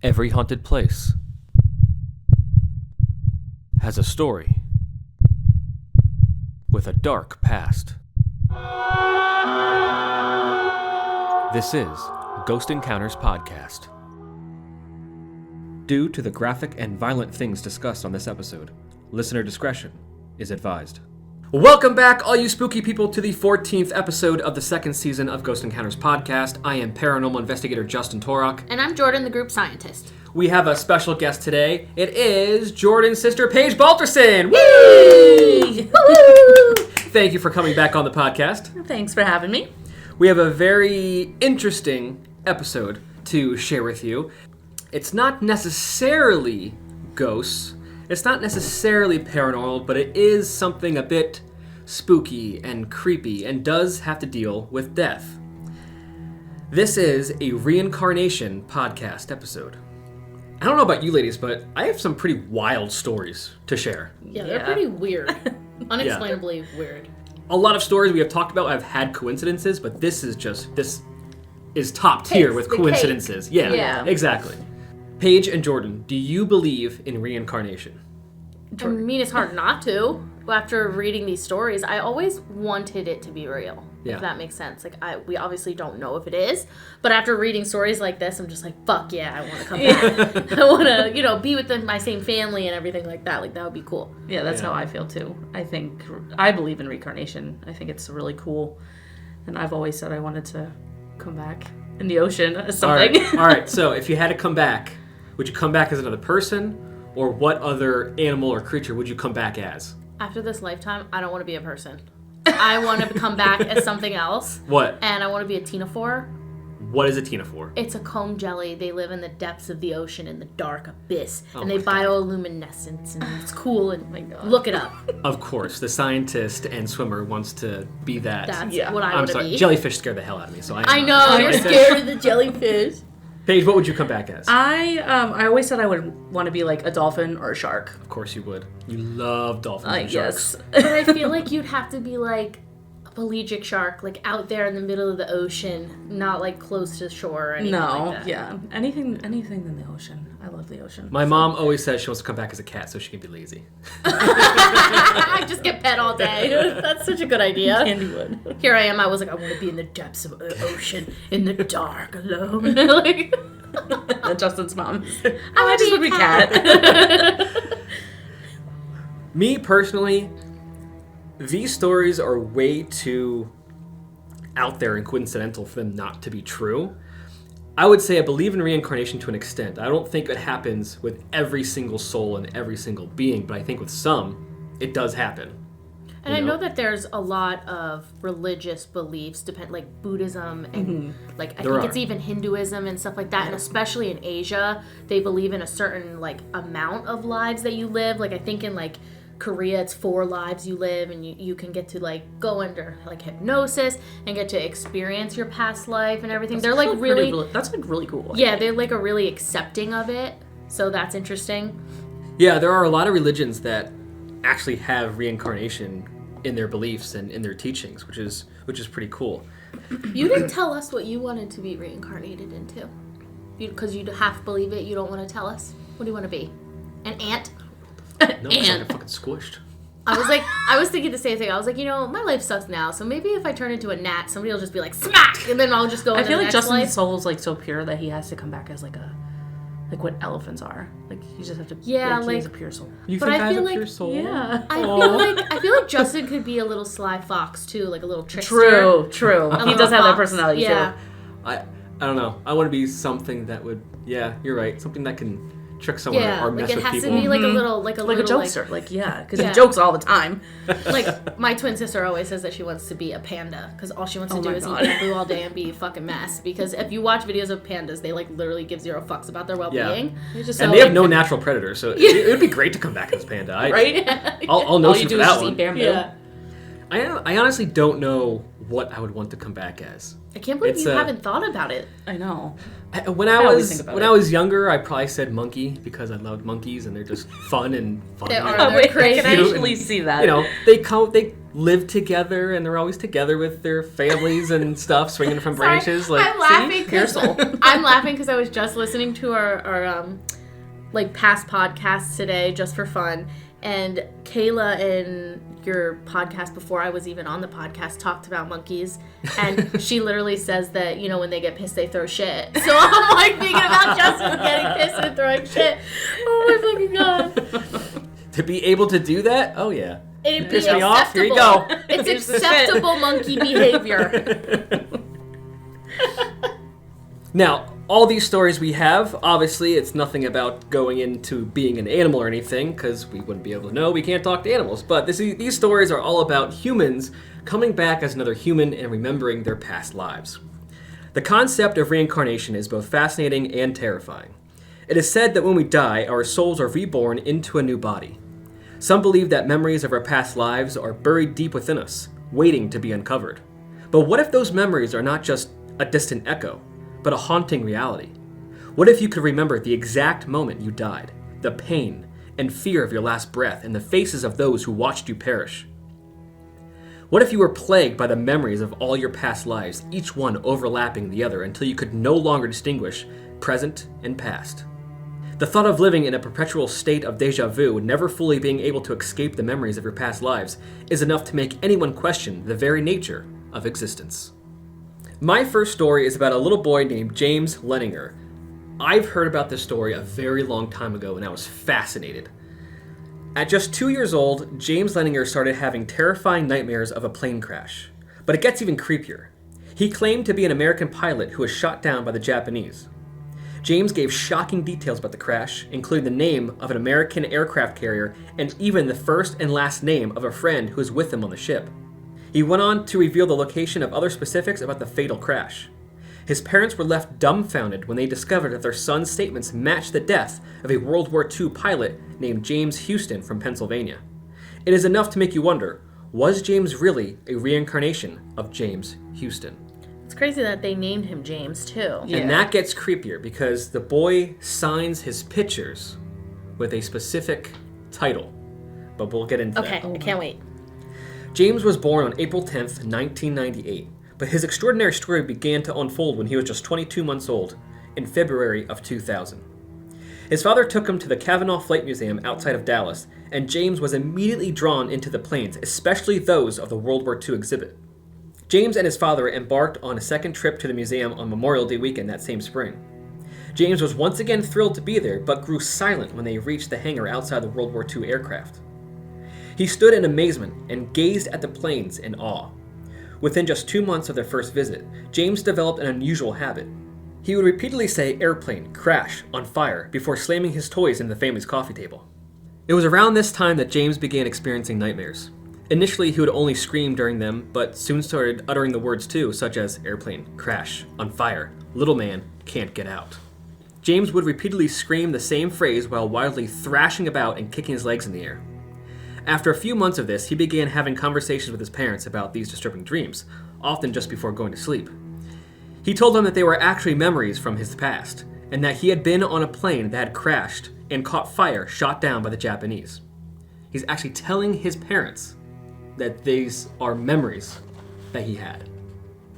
Every haunted place has a story with a dark past. This is Ghost Encounters Podcast. Due to the graphic and violent things discussed on this episode, listener discretion is advised. Welcome back, all you spooky people, to the 14th episode of the second season of Ghost Encounters Podcast. I am paranormal investigator Justin Torok. And I'm Jordan, the group scientist. We have a special guest today. It is Jordan's sister, Paige Balterson. Woo! Thank you for coming back on the podcast. Thanks for having me. We have a very interesting episode to share with you. It's not necessarily ghosts. It's not necessarily paranormal, but it is something a bit spooky and creepy and does have to deal with death. This is a Reincarnation podcast episode. I don't know about you ladies, but I have some pretty wild stories to share. Yeah, they're pretty weird. Unexplainably weird. A lot of stories we have talked about have had coincidences, but this is top tier with coincidences. Yeah, exactly. Paige and Jordan, do you believe in reincarnation? I mean, it's hard not to. After reading these stories, I always wanted it to be real. Yeah. If that makes sense. Like, we obviously don't know if it is, but after reading stories like this, I'm just like, fuck yeah, I want to come back. I want to, be with my same family and everything like that. Like, that would be cool. Yeah, that's how I feel too. I believe in reincarnation. I think it's really cool. And I've always said I wanted to come back in the ocean as something. All right. So if you had to come back, would you come back as another person? Or what other animal or creature would you come back as? After this lifetime, I don't want to be a person. I want to come back as something else. What? And I want to be a ctenophore. What is a ctenophore? It's a comb jelly. They live in the depths of the ocean in the dark abyss. Oh and they bioluminescence. And it's cool. And look it up. Of course. The scientist and swimmer wants to be that. That's what I want to be. Jellyfish scared the hell out of me. So I know. You're scared of the jellyfish. Paige, what would you come back as? I always said I would want to be like a dolphin or a shark. Of course you would. You love dolphins and yes. sharks. But I feel like you'd have to be like a pelagic shark, like out there in the middle of the ocean, not like close to shore or anything like that. Yeah. Anything in the ocean. I love the ocean. My mom always says she wants to come back as a cat so she can be lazy. I just get pet all day. That's such a good idea. Candywood. Here I am. I was like, I want to be in the depths of the ocean, in the dark, alone. Like, Justin's mom. I just want to be cat. Me, personally, these stories are way too out there and coincidental for them not to be true. I would say I believe in reincarnation to an extent. I don't think it happens with every single soul and every single being, but I think with some, it does happen. And I know that there's a lot of religious beliefs, like Buddhism and like I think it's even Hinduism and stuff like that. And especially in Asia, they believe in a certain like amount of lives that you live. Like I think in like Korea, it's 4 lives you live, and you can get to like go under like hypnosis and get to experience your past life and everything. They're like that's like really cool. Yeah, they're like really accepting of it. So that's interesting. Yeah, there are a lot of religions that actually have reincarnation in their beliefs and in their teachings, which is pretty cool. You didn't tell us what you wanted to be reincarnated into, because you half believe it. You don't want to tell us. What do you want to be? An ant? No, it's like fucking squished. I was thinking the same thing. I was like, my life sucks now, so maybe if I turn into a gnat, somebody will just be like, smack, and then I'll just go into the next life. I feel like Justin's soul is like so pure that he has to come back as like what elephants are. Like you just have to. Yeah, he has a pure soul. You think I have a pure soul? Yeah. I feel like Justin could be a little sly fox too, like a little trickster. True. He does have that personality too. I don't know. I want to be something that would. Yeah, you're right. Something that can trick someone or mess with people. It has to be like a little, like a jokester. Because he jokes all the time. Like my twin sister always says that she wants to be a panda because all she wants to do is eat bamboo all day and be a fucking mess. Because if you watch videos of pandas, they like literally give 0 fucks about their well-being. Yeah. And they have no natural predators, so it would be great to come back as a panda. Right? I'll know you for that one. Eat bamboo. Yeah. I honestly don't know what I would want to come back as. I can't believe you haven't thought about it. I know. When I was younger, I probably said monkey because I loved monkeys and they're just fun and fun. They're crazy. I can actually see that. They live together and they're always together with their families and stuff, swinging from branches. Like, I'm laughing Here's soul. I'm laughing because I was just listening to our like past podcasts today just for fun, and Kayla in your podcast before I was even on the podcast talked about monkeys, and she literally says that, you know, when they get pissed they throw shit. So I'm like thinking about Justin getting pissed and throwing shit. Oh my fucking god. To be able to do that? Oh yeah. It'd be Piss me off? Here you acceptable. go. It's Here's the acceptable monkey behavior. Now, all these stories we have, obviously, it's nothing about going into being an animal or anything, because we wouldn't be able to know. We can't talk to animals. But these stories are all about humans coming back as another human and remembering their past lives. The concept of reincarnation is both fascinating and terrifying. It is said that when we die, our souls are reborn into a new body. Some believe that memories of our past lives are buried deep within us, waiting to be uncovered. But what if those memories are not just a distant echo, but a haunting reality? What if you could remember the exact moment you died, the pain and fear of your last breath, and the faces of those who watched you perish? What if you were plagued by the memories of all your past lives, each one overlapping the other until you could no longer distinguish present and past? The thought of living in a perpetual state of déjà vu, never fully being able to escape the memories of your past lives, is enough to make anyone question the very nature of existence. My first story is about a little boy named James Leninger. I've heard about this story a very long time ago and I was fascinated. At just 2 years old, James Leninger started having terrifying nightmares of a plane crash. But it gets even creepier. He claimed to be an American pilot who was shot down by the Japanese. James gave shocking details about the crash, including the name of an American aircraft carrier and even the first and last name of a friend who was with him on the ship. He went on to reveal the location of other specifics about the fatal crash. His parents were left dumbfounded when they discovered that their son's statements matched the death of a World War II pilot named James Houston from Pennsylvania. It is enough to make you wonder, was James really a reincarnation of James Houston? It's crazy that they named him James too. Yeah. And that gets creepier because the boy signs his pictures with a specific title. But we'll get into that. Okay, I can't wait. James was born on April 10th, 1998, but his extraordinary story began to unfold when he was just 22 months old, in February of 2000. His father took him to the Kavanaugh Flight Museum outside of Dallas, and James was immediately drawn into the planes, especially those of the World War II exhibit. James and his father embarked on a second trip to the museum on Memorial Day weekend that same spring. James was once again thrilled to be there, but grew silent when they reached the hangar outside the World War II aircraft. He stood in amazement and gazed at the planes in awe. Within just 2 months of their first visit, James developed an unusual habit. He would repeatedly say airplane, crash, on fire, before slamming his toys into the family's coffee table. It was around this time that James began experiencing nightmares. Initially, he would only scream during them, but soon started uttering the words too, such as airplane, crash, on fire, little man, can't get out. James would repeatedly scream the same phrase while wildly thrashing about and kicking his legs in the air. After a few months of this, he began having conversations with his parents about these disturbing dreams, often just before going to sleep. He told them that they were actually memories from his past, and that he had been on a plane that had crashed and caught fire, shot down by the Japanese. He's actually telling his parents that these are memories that he had.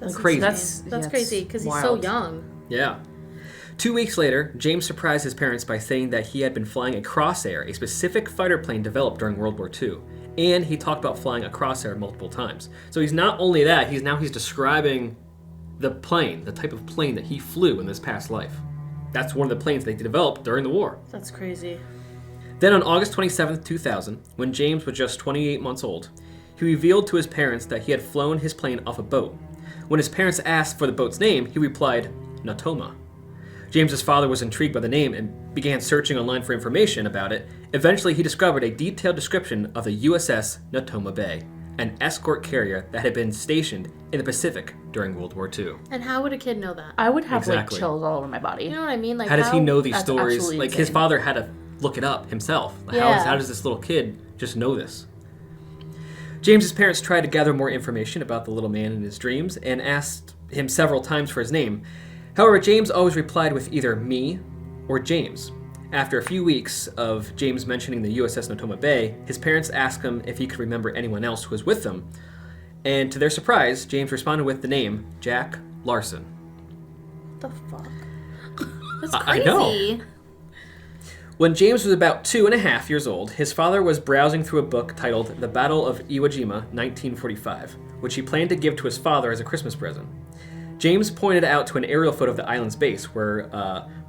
That's crazy. That's crazy because he's so wild. young. Yeah. 2 weeks later, James surprised his parents by saying that he had been flying a Crosshair, a specific fighter plane developed during World War II. And he talked about flying a Crosshair multiple times. So he's not only that, he's describing the plane, the type of plane that he flew in this past life. That's one of the planes they developed during the war. That's crazy. Then on August 27th, 2000, when James was just 28 months old, he revealed to his parents that he had flown his plane off a boat. When his parents asked for the boat's name, he replied, Natoma. James's father was intrigued by the name and began searching online for information about it. Eventually, he discovered a detailed description of the USS Natoma Bay, an escort carrier that had been stationed in the Pacific during World War II. And how would a kid know that? I would have Exactly. like chills all over my body. You know what I mean? Like How does he know these That's stories? absolutely Like, his insane. father had to look it up himself. Like, Yeah. how does this little kid just know this? James's parents tried to gather more information about the little man in his dreams and asked him several times for his name. However, James always replied with either me or James. After a few weeks of James mentioning the USS Natoma Bay, his parents asked him if he could remember anyone else who was with them. And to their surprise, James responded with the name Jack Larson. What the fuck? That's crazy. I know. When James was about 2.5 years old, his father was browsing through a book titled The Battle of Iwo Jima, 1945, which he planned to give to his father as a Christmas present. James pointed out to an aerial photo of the island's base where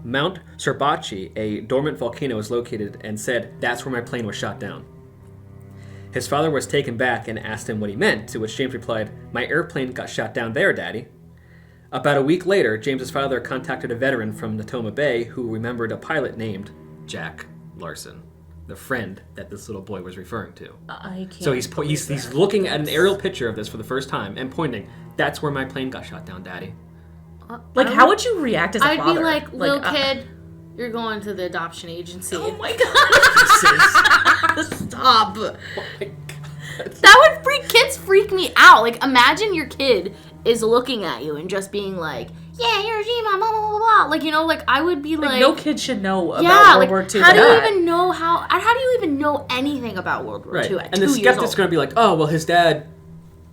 Mount Surbachi, a dormant volcano, is located, and said, "That's where my plane was shot down." His father was taken back and asked him what he meant, to which James replied, "My airplane got shot down there, Daddy." About a week later, James's father contacted a veteran from Natoma Bay who remembered a pilot named Jack Larson, the friend that this little boy was referring to. I can't. So he's looking at an aerial picture of this for the first time and pointing, "That's where my plane got shot down, Daddy." Like, how would you react as a I'd father? be like, little kid, you're going to the adoption agency. Oh my god. Stop. Oh my God. That would kids freak me out. Like, imagine your kid is looking at you and just being like, "Yeah, Hiroshima, blah, blah, blah, blah." Like, you know, like, I would be like... no kid should know about World War II. How do you even know how do you even know anything about World War II at 2 years old? And the skeptic's going to be like, "Oh, well, his dad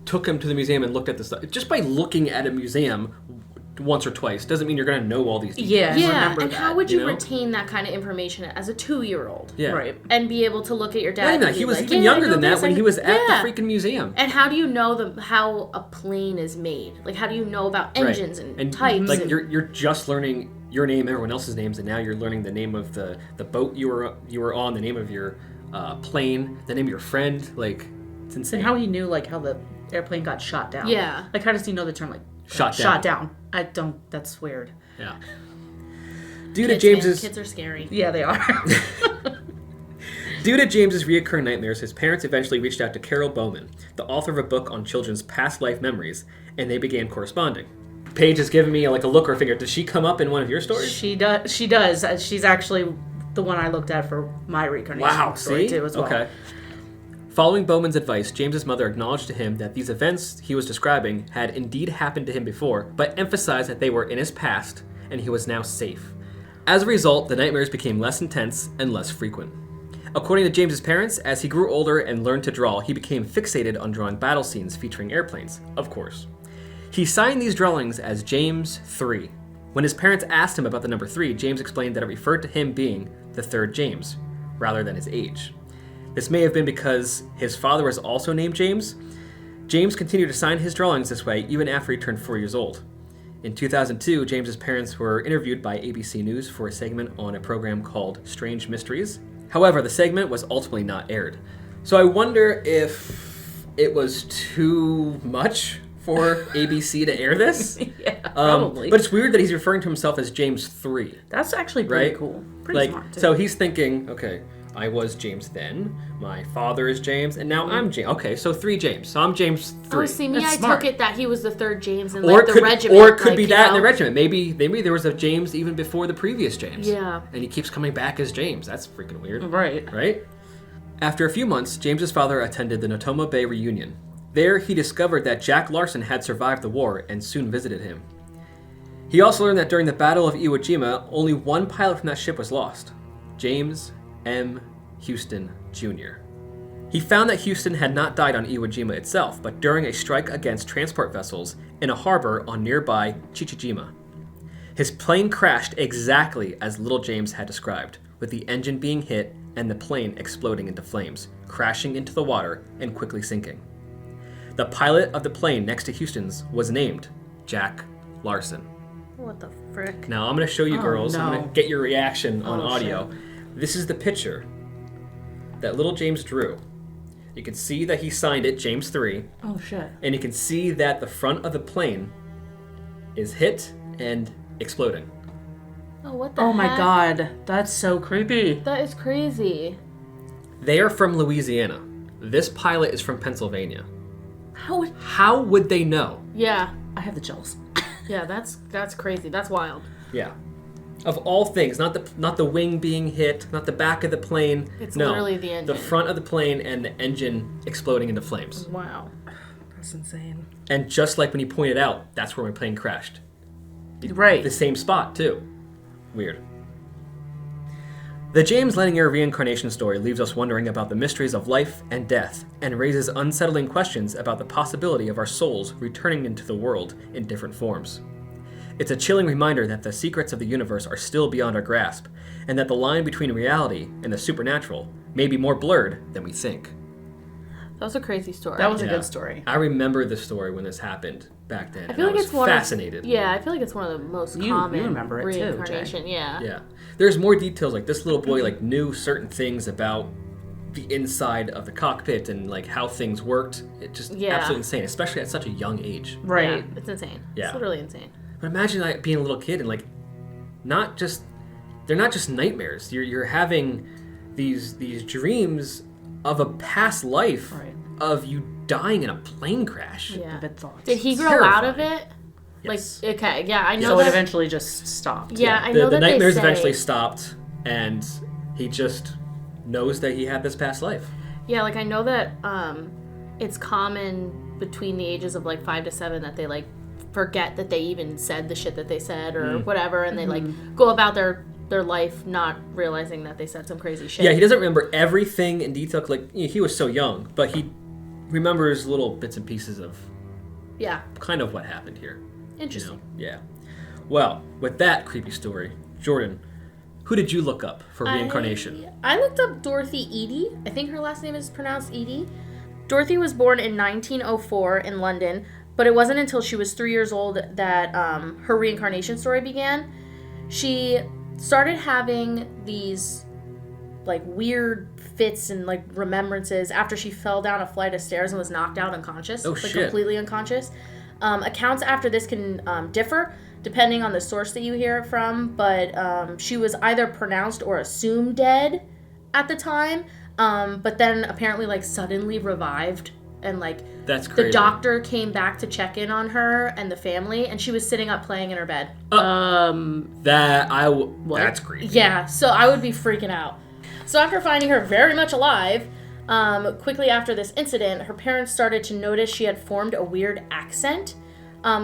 took him to the museum and looked at this stuff." Just by looking at a museum once or twice doesn't mean you're going to know all these details. Yeah, and how would you retain that kind of information as a 2-year-old? Yeah. Right. And be able to look at your dad Not even and that. be He was like, even "Yeah, younger I than know that this," when and- he was at Yeah. the freaking museum. And how do you know how a plane is made? Like, how do you know about engines and types? Like, and... you're just learning your name, everyone else's names, and now you're learning the name of the boat you were on, the name of your plane, the name of your friend. Like, it's insane. And how he knew, like, how the airplane got shot down. Yeah. Like, how does he know the term, like, Shot down. I don't, that's weird. Yeah. Due to James's... Kids are scary. Yeah, they are. Due to James's reoccurring nightmares, his parents eventually reached out to Carol Bowman, the author of a book on children's past life memories, and they began corresponding. Paige has given me a look or finger. Does she come up in one of your stories? She does. She's actually the one I looked at for my reincarnation story too as well. Okay. Following Bowman's advice, James's mother acknowledged to him that these events he was describing had indeed happened to him before, but emphasized that they were in his past and he was now safe. As a result, the nightmares became less intense and less frequent. According to James's parents, as he grew older and learned to draw, he became fixated on drawing battle scenes featuring airplanes, of course. He signed these drawings as James 3. When his parents asked him about the number 3, James explained that it referred to him being the third James, rather than his age. This may have been because his father was also named James. James continued to sign his drawings this way even after he turned 4 years old. In 2002, James's parents were interviewed by ABC News for a segment on a program called Strange Mysteries. However, the segment was ultimately not aired. So I wonder if it was too much for ABC to air this. Yeah, probably. But it's weird that he's referring to himself as James 3. That's actually pretty Right? cool. Pretty smart, too. So he's thinking, okay, I was James then, my father is James, and now I'm James. Okay, so 3 James. So I'm James 3. Oh, see, me, That's I smart. took it that he was the third James in Or like, the regiment. Or it could like, be you that in know? the regiment. Maybe there was a James even before the previous James. Yeah. And he keeps coming back as James. That's freaking weird. Right. Right? After a few months, James's father attended the Natoma Bay reunion. There, he discovered that Jack Larson had survived the war and soon visited him. He also learned that during the Battle of Iwo Jima, only one pilot from that ship was lost, James M. Houston, Jr. He found that Houston had not died on Iwo Jima itself, but during a strike against transport vessels in a harbor on nearby Chichijima. His plane crashed exactly as little James had described, with the engine being hit and the plane exploding into flames, crashing into the water and quickly sinking. The pilot of the plane next to Houston's was named Jack Larson. What the frick? Now I'm going to show you girls, I'm no. going to get your reaction on Oh, audio. This is the picture that little James drew. You can see that he signed it, James 3, Oh, shit. and you can see that the front of the plane is hit and exploding. Oh, what the Oh, my heck? God. That's so creepy. That is crazy. They are from Louisiana. This pilot is from Pennsylvania. How? How would they know? Yeah. I have the chills. Yeah, that's crazy. That's wild. Yeah. Of all things, not the wing being hit, not the back of the plane. It's no, literally the engine. The front of the plane and the engine exploding into flames. Wow. That's insane. And just like when he pointed out, that's where my plane crashed. Right. The same spot, too. Weird. The James Lanier reincarnation story leaves us wondering about the mysteries of life and death, and raises unsettling questions about the possibility of our souls returning into the world in different forms. It's a chilling reminder that the secrets of the universe are still beyond our grasp, and that the line between reality and the supernatural may be more blurred than we think. That was a crazy story. That was a good story. I remember the story when this happened back then. I feel like it's fascinated. I feel like it's one of the most common you remember it too, reincarnation. Jay. Yeah. There's more details. Like this little boy, like knew certain things about the inside of the cockpit and like how things worked. It just absolutely insane, especially at such a young age. Right. Yeah, it's insane. Yeah. It's literally insane. But imagine like being a little kid and like, they're not just nightmares. You're having these dreams of a past life of you dying in a plane crash. Yeah. Vivid thoughts. Did he grow out of it? Yes. Like, okay, yeah, I know So that. it eventually just stopped. Yeah, I know the that nightmares they say, eventually stopped, and he just knows that he had this past life. Yeah, like I know that it's common between the ages of like 5 to 7 that they like forget that they even said the shit that they said or whatever, and they like go about their life not realizing that they said some crazy shit. Yeah, he doesn't remember everything in detail. Like he was so young, but he remembers little bits and pieces of kind of what happened here. Interesting. Yeah. Well, with that creepy story, Jordan, who did you look up for reincarnation? I looked up Dorothy Eady. I think her last name is pronounced Eady. Dorothy was born in 1904 in London, but it wasn't until she was 3 years old that her reincarnation story began. She started having these like weird fits and like remembrances after she fell down a flight of stairs and was knocked out unconscious. Completely unconscious. Accounts after this can differ depending on the source that you hear it from, but she was either pronounced or assumed dead at the time, but then apparently like suddenly revived, and like that's crazy. The doctor came back to check in on her and the family, and she was sitting up playing in her bed. That's creepy. Yeah, so I would be freaking out. So after finding her very much alive, quickly after this incident, her parents started to notice she had formed a weird accent,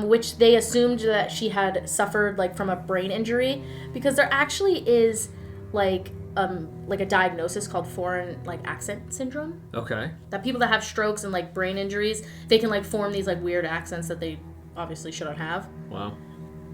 which they assumed that she had suffered like from a brain injury, because there actually is like a diagnosis called foreign like accent syndrome. Okay. That people that have strokes and like brain injuries, they can like form these like weird accents that they obviously shouldn't have. Wow.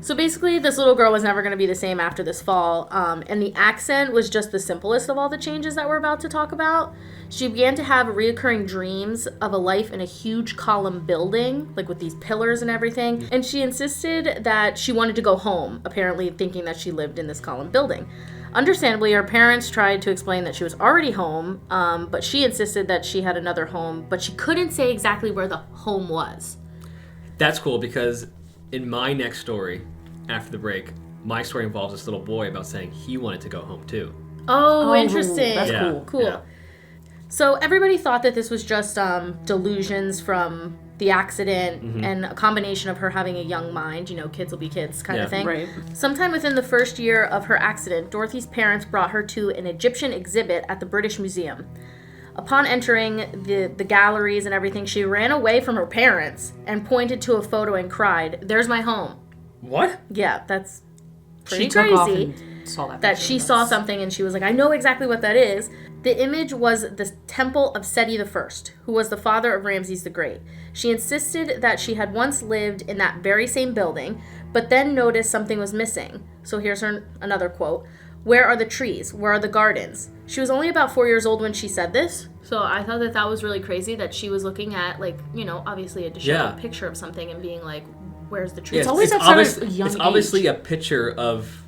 So basically, this little girl was never going to be the same after this fall, and the accent was just the simplest of all the changes that we're about to talk about. She began to have reoccurring dreams of a life in a huge column building, like with these pillars and everything, and she insisted that she wanted to go home, apparently thinking that she lived in this column building. Understandably, her parents tried to explain that she was already home, but she insisted that she had another home, but she couldn't say exactly where the home was. That's cool, because in my next story, after the break, my story involves this little boy about saying he wanted to go home too. Oh, interesting. That's Cool. Yeah. So everybody thought that this was just delusions from the accident and a combination of her having a young mind, kids will be kids kind of thing. Right. Sometime within the first year of her accident, Dorothy's parents brought her to an Egyptian exhibit at the British Museum. Upon entering the galleries and everything, she ran away from her parents and pointed to a photo and cried, "There's my home." What? Yeah, that's pretty She took off crazy. and saw that That picture. she saw something and she was like, I know exactly what that is. The image was the temple of Seti I, who was the father of Ramses the Great. She insisted that she had once lived in that very same building, but then noticed something was missing. So here's another quote. "Where are the trees? Where are the gardens?" She was only about 4 years old when she said this. So I thought that was really crazy that she was looking at, like, obviously a disheveled picture of something and being like, where's the trees? It's always that sort of young It's obviously age. a picture of,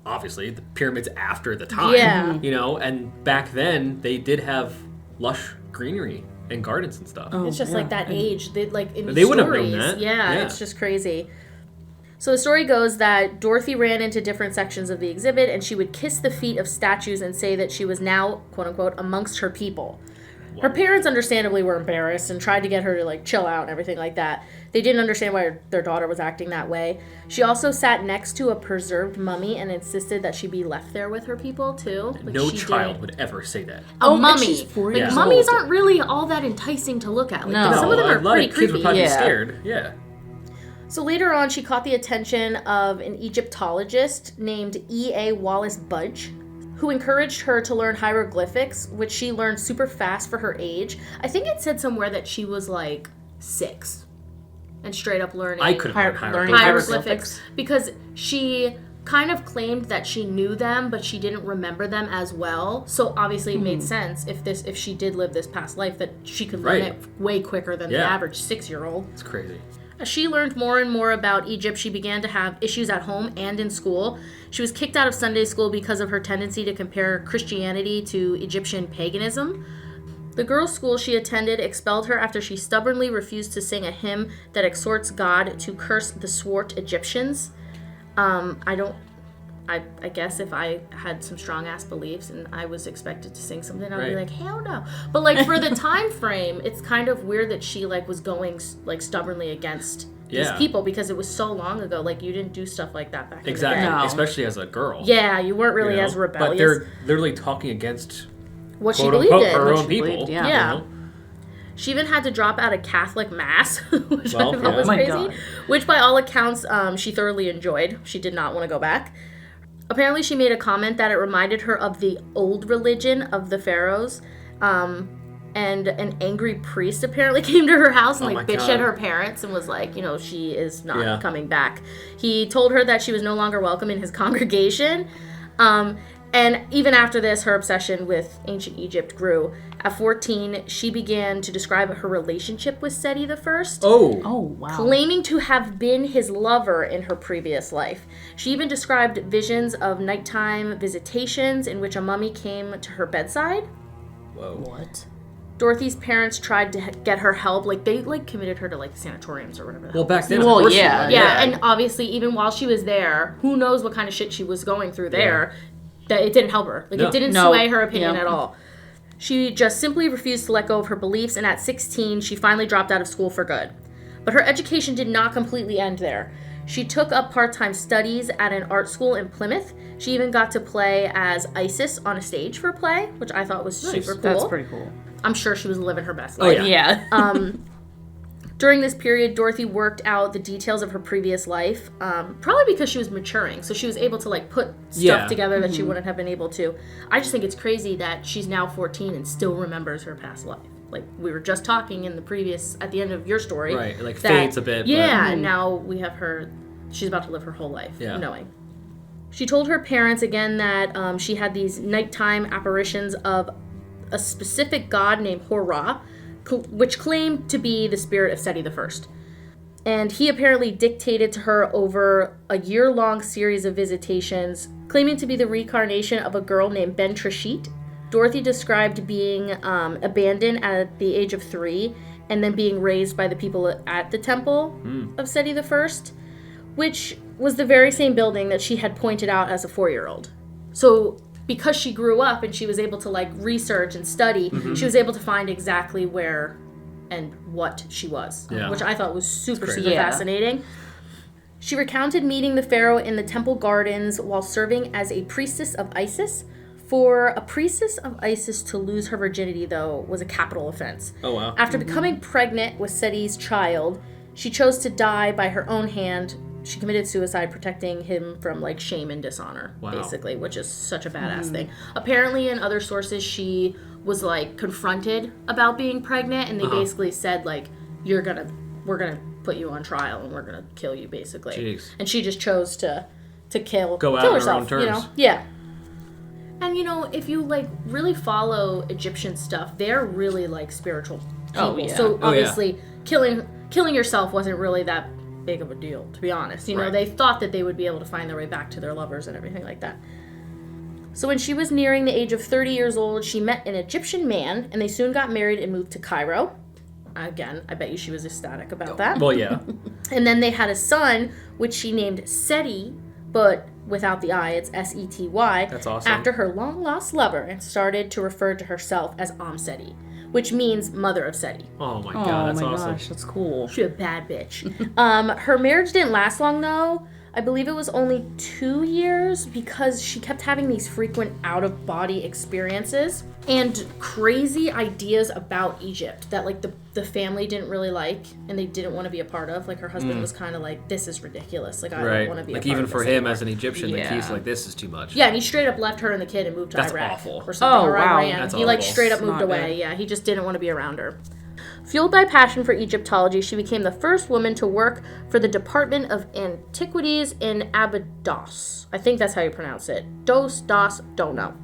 obviously, the pyramids after the time. Yeah. And back then, they did have lush greenery and gardens and stuff. It's just like that age. They like in They wouldn't have stories. known that. Yeah, Yeah. it's just crazy. So the story goes that Dorothy ran into different sections of the exhibit and she would kiss the feet of statues and say that she was now, quote unquote, amongst her people. Her parents understandably were embarrassed and tried to get her to like chill out and everything like that. They didn't understand why their daughter was acting that way. She also sat next to a preserved mummy and insisted that she be left there with her people too. Like, No she child did. would ever say that. A and mummy. she's 4 Like, years mummies old. aren't really all that enticing to look at. Like, No. some of them are a lot pretty of kids creepy. would probably be Yeah. scared. Yeah. So later on, she caught the attention of an Egyptologist named E.A. Wallace Budge. who encouraged her to learn hieroglyphics, which she learned super fast for her age. I think it said somewhere that she was like 6 and straight up learning I couldn't learn hieroglyphics because she kind of claimed that she knew them, but she didn't remember them as well. So obviously it made sense if she did live this past life that she could learn it way quicker than the average 6-year-old. It's crazy. As she learned more and more about Egypt, she began to have issues at home and in school. She was kicked out of Sunday school because of her tendency to compare Christianity to Egyptian paganism. The girls' school she attended expelled her after she stubbornly refused to sing a hymn that exhorts God to curse the swart Egyptians. I guess if I had some strong-ass beliefs and I was expected to sing something, I would be like, hell no. But, like, for the time frame, it's kind of weird that she, like, was going, like, stubbornly against these people because it was so long ago. Like, you didn't do stuff like that back in the day. No. Especially as a girl. Yeah, you weren't really as rebellious. But they're literally talking against what she believed in. Her own people. Yeah. You know? She even had to drop out of Catholic Mass, which I thought was crazy. God. Which, by all accounts, she thoroughly enjoyed. She did not want to go back. Apparently, she made a comment that it reminded her of the old religion of the pharaohs. And an angry priest apparently came to her house and bitched at her parents and was like, she is not coming back. He told her that she was no longer welcome in his congregation. And even after this, her obsession with ancient Egypt grew. At 14, she began to describe her relationship with Seti I. Oh, wow. Claiming to have been his lover in her previous life. She even described visions of nighttime visitations in which a mummy came to her bedside. Whoa. What? Dorothy's parents tried to get her help. Like, they, committed her to, sanatoriums or whatever. Well, back then, yeah, and obviously, even while she was there, who knows what kind of shit she was going through there, that it didn't help her. It didn't sway her opinion at all. She just simply refused to let go of her beliefs, and at 16, she finally dropped out of school for good. But her education did not completely end there. She took up part-time studies at an art school in Plymouth. She even got to play as Isis on a stage for a play, which I thought was super cool. That's pretty cool. I'm sure she was living her best life. Oh, yeah. During this period, Dorothy worked out the details of her previous life, probably because she was maturing, so she was able to put stuff together that she wouldn't have been able to. I just think it's crazy that she's now 14 and still remembers her past life. Like, we were just talking in at the end of your story. Right, it fades a bit. Yeah, and now we have her, she's about to live her whole life knowing. She told her parents again that she had these nighttime apparitions of a specific god named Horra, which claimed to be the spirit of Seti I. And he apparently dictated to her over a year-long series of visitations, claiming to be the reincarnation of a girl named Ben Trashit. Dorothy described being abandoned at the age of 3 and then being raised by the people at the temple of Seti I, which was the very same building that she had pointed out as a 4-year-old. So because she grew up and she was able to research and study, she was able to find exactly where and what she was, which I thought was super fascinating. She recounted meeting the pharaoh in the temple gardens while serving as a priestess of Isis. For a priestess of Isis to lose her virginity, though, was a capital offense. Oh, wow. After becoming pregnant with Seti's child, she chose to die by her own hand. She committed suicide, protecting him from shame and dishonor, basically, which is such a badass thing. Apparently, in other sources, she was confronted about being pregnant, and they basically said we're gonna put you on trial and we're gonna kill you, basically. Jeez. And she just chose to kill out herself. on her own terms. Yeah. And if you really follow Egyptian stuff, they're really spiritual people. Oh, yeah. So obviously, killing yourself wasn't really that big of a deal, to be honest. They thought that they would be able to find their way back to their lovers and everything like that. So when she was nearing the age of 30 years old, she met an Egyptian man, and they soon got married and moved to Cairo. Again, I bet you she was ecstatic about that. Well, yeah. And then they had a son, which she named Seti, but without the I, it's Sety. That's awesome. After her long-lost lover, and started to refer to herself as Seti, which means mother of Seti. Oh my god, that's awesome. Gosh, that's cool. She's a bad bitch. Her marriage didn't last long, though. I believe it was only 2 years because she kept having these frequent out-of-body experiences and crazy ideas about Egypt that, like, the family didn't really like and they didn't want to be a part of. Like, her husband was kind of like, this is ridiculous. Like, I don't want to be a part of this. Like, even for him anymore. as an Egyptian, like, he's like, this is too much. Yeah, and he straight up left her and the kid and moved to That's Iraq. awful. Or something. Oh, or wow. Iran. That's He, like, awful. straight up moved away. Good. Yeah, he just didn't want to be around her. Fueled by passion for Egyptology, she became the first woman to work for the Department of Antiquities in Abydos. I think that's how you pronounce it. Dos, don't know.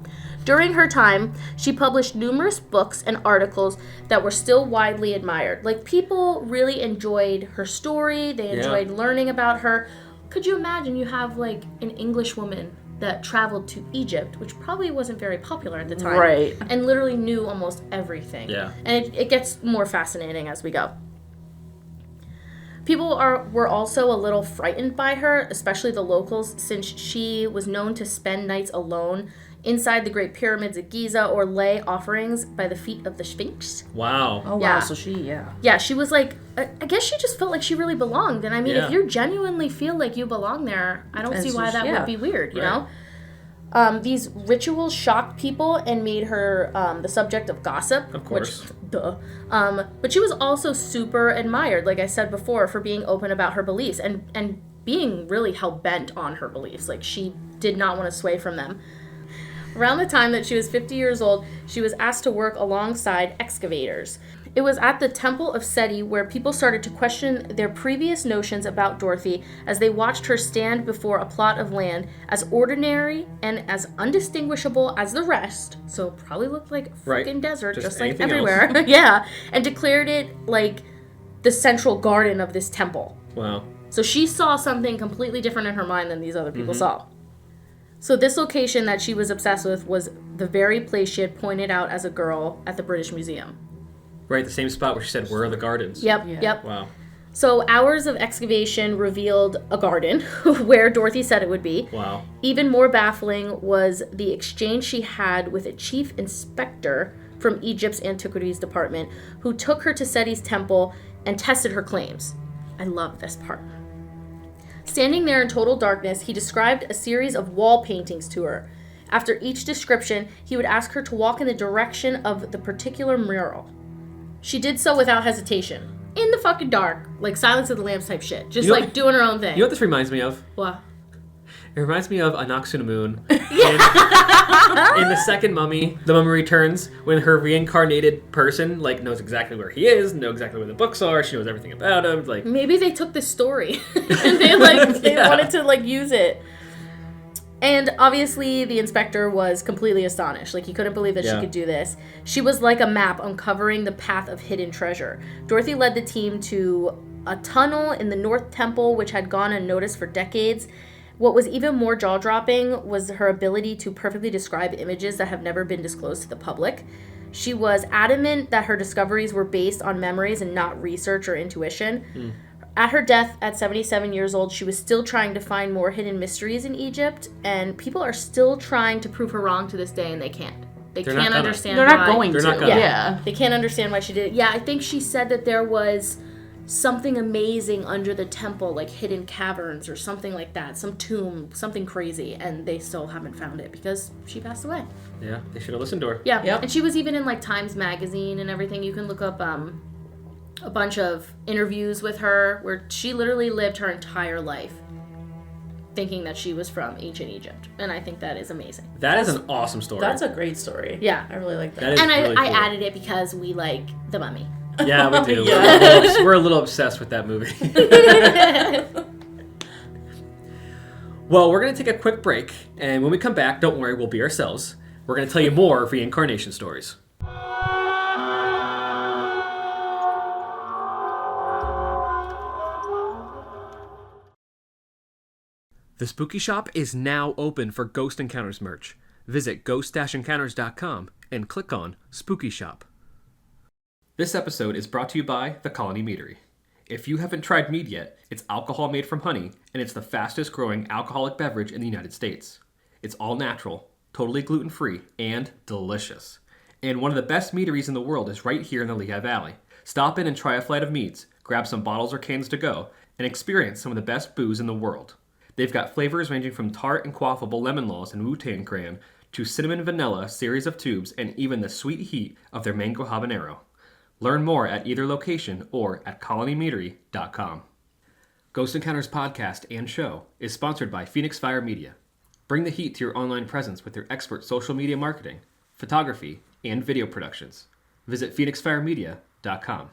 During her time, she published numerous books and articles that were still widely admired. Like, people really enjoyed her story. They enjoyed learning about her. Could you imagine you have, like, an English woman that traveled to Egypt, which probably wasn't very popular at the time. Right. And literally knew almost everything. Yeah. And it gets more fascinating as we go. People were also a little frightened by her, especially the locals, since she was known to spend nights alone inside the Great Pyramids of Giza or lay offerings by the feet of the Sphinx. Wow. Oh, Yeah. wow. So Yeah, she was like, I guess she just felt like she really belonged. And I mean, Yeah. if you genuinely feel like you belong there, I don't And see so why that yeah. would be weird, you Right. know? These rituals shocked people and made her the subject of gossip. Of course. Which, duh. But she was also super admired, like I said before, for being open about her beliefs and being really hell-bent on her beliefs. Like, she did not want to sway from them. Around the time that she was 50 years old, she was asked to work alongside excavators. It was at the Temple of Seti where people started to question their previous notions about Dorothy as they watched her stand before a plot of land as ordinary and as undistinguishable as the rest, so probably looked like a freaking desert, just like anything everywhere. Yeah, and declared it like the central garden of this temple. Wow. So she saw something completely different in her mind than these other people saw. So this location that she was obsessed with was the very place she had pointed out as a girl at the British Museum. Right, the same spot where she said, where are the gardens? Yep, Yeah. yep. Wow. So hours of excavation revealed a garden where Dorothy said it would be. Wow. Even more baffling was the exchange she had with a chief inspector from Egypt's Antiquities Department who took her to Seti's temple and tested her claims. I love this part. Standing there in total darkness, he described a series of wall paintings to her. After each description, he would ask her to walk in the direction of the particular mural. She did so without hesitation. In the fucking dark. Like Silence of the Lambs type shit. Just You know- like doing her own thing. You know what this reminds me of? What? It reminds me of Anaxunamun. In the second Mummy, the Mummy Returns, when her reincarnated person like knows exactly where he is, knows exactly where the books are, she knows everything about him. Like, Maybe they took this story and they Yeah. wanted to like use it. And obviously the inspector was completely astonished. Like, he couldn't believe that she Yeah. could do this. She was like a map uncovering the path of hidden treasure. Dorothy led the team to a tunnel in the North Temple, which had gone unnoticed for decades. What was even more jaw-dropping was her ability to perfectly describe images that have never been disclosed to the public. She was adamant that her discoveries were based on memories and not research or intuition. At her death at 77 years old, she was still trying to find more hidden mysteries in Egypt, and people are still trying to prove her wrong to this day, and they can't. They They're not can't gonna. understand They're why. not going They're to. not gonna. Yeah. They can't understand why she did it. Yeah, I think she said that there was something amazing under the temple, like hidden caverns or something like that, some tomb, something crazy, and they still haven't found it because she passed away. yeah, they should have listened to her. Yeah, Yep. and she was even in like Times Magazine and everything. You can look up a bunch of interviews with her where she literally lived her entire life thinking that she was from ancient Egypt, and I think that is amazing. That is an awesome story. That's a great story. Yeah. I really like that. That is And really I cool. added it because we like The Mummy. Yeah, we do. Yeah. We're a little obsessed with that movie. Well, we're going to take a quick break, and when we come back, don't worry, we'll be ourselves. We're going to tell you more reincarnation stories. The Spooky Shop is now open for Ghost Encounters merch. Visit ghost-encounters.com and click on Spooky Shop. This episode is brought to you by The Colony Meadery. If you haven't tried mead yet, it's alcohol made from honey, and it's the fastest growing alcoholic beverage in the United States. It's all natural, totally gluten-free, and delicious. And one of the best meaderies in the world is right here in the Lehigh Valley. Stop in and try a flight of meads, grab some bottles or cans to go, and experience some of the best booze in the world. They've got flavors ranging from tart and quaffable lemon laws and Wu-Tang Cran to cinnamon vanilla series of tubes and even the sweet heat of their mango habanero. Learn more at either location or at colonymeadery.com. Ghost Encounters podcast and show is sponsored by Phoenix Fire Media. Bring the heat to your online presence with their expert social media marketing, photography, and video productions. Visit phoenixfiremedia.com.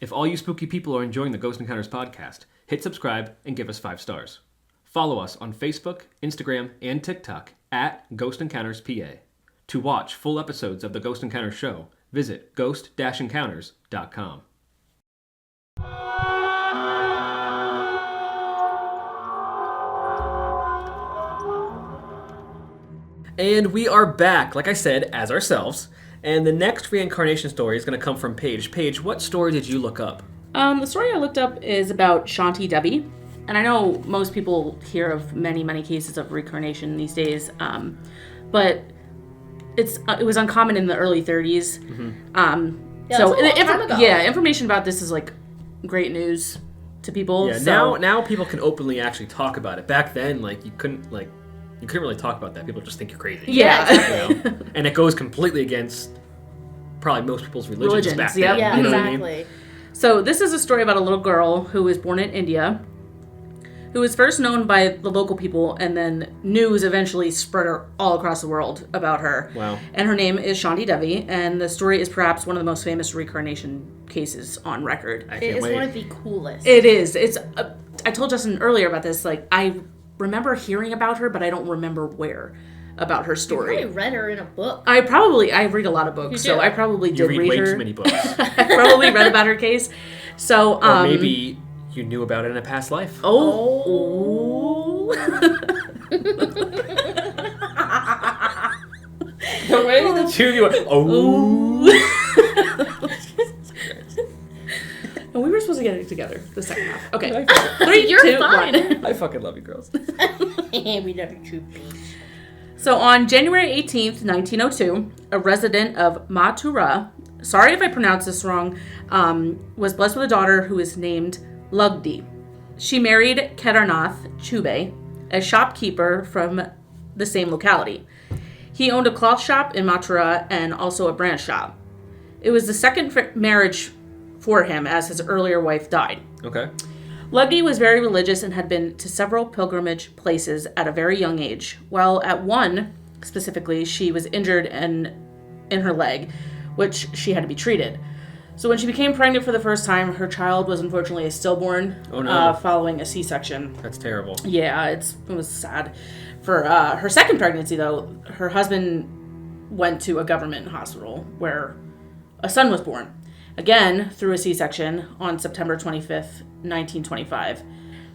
If all you spooky people are enjoying the Ghost Encounters podcast, hit subscribe and give us 5 stars. Follow us on Facebook, Instagram, and TikTok at Ghost Encounters PA. To watch full episodes of the Ghost Encounters show, visit ghost-encounters.com. And we are back, like I said, as ourselves. And the next reincarnation story is going to come from Paige. Paige, what story did you look up? The story I looked up is about Shanti Devi. And I know most people hear of many, many cases of reincarnation these days. But it was uncommon in the early 30s. Information about this is like great news to people. Yeah, so. now people can openly actually talk about it. Back then, you couldn't really talk about that. People just think you're crazy. Yeah. You know? And it goes completely against probably most people's religions back then. Yep. Yeah, you know exactly. what I mean? So this is a story about a little girl who was born in India, who was first known by the local people, and then news eventually spread all across the world about her. Wow. And her name is Shanti Devi, and the story is perhaps one of the most famous reincarnation cases on record. I It can't is wait. one of the coolest. It is. It's. I told Justin earlier about this. I remember hearing about her, but I don't remember where about her story. You probably read her in a book. I read a lot of books, You so do? I probably You did read read way her. too many books. I probably read about her case. So, Or maybe you knew about it in a past life. Oh. The way the two of you went, And we were supposed to get it together the second half. Okay. You're 3, 2, fine. 1. I fucking love you girls. We never true. So on January 18th, 1902, a resident of Mathura, sorry if I pronounced this wrong, was blessed with a daughter who is named Lugdi. She married Kedarnath Chube, a shopkeeper from the same locality. He owned a cloth shop in Mathura and also a branch shop. It was the second marriage for him as his earlier wife died. Okay. Lugdi was very religious and had been to several pilgrimage places at a very young age. While at one, specifically, she was injured in her leg, which she had to be treated. So when she became pregnant for the first time, her child was unfortunately a stillborn following a C-section. That's terrible. Yeah, it was sad. For her second pregnancy, though, her husband went to a government hospital where a son was born. Again, through a C-section on September 25th, 1925.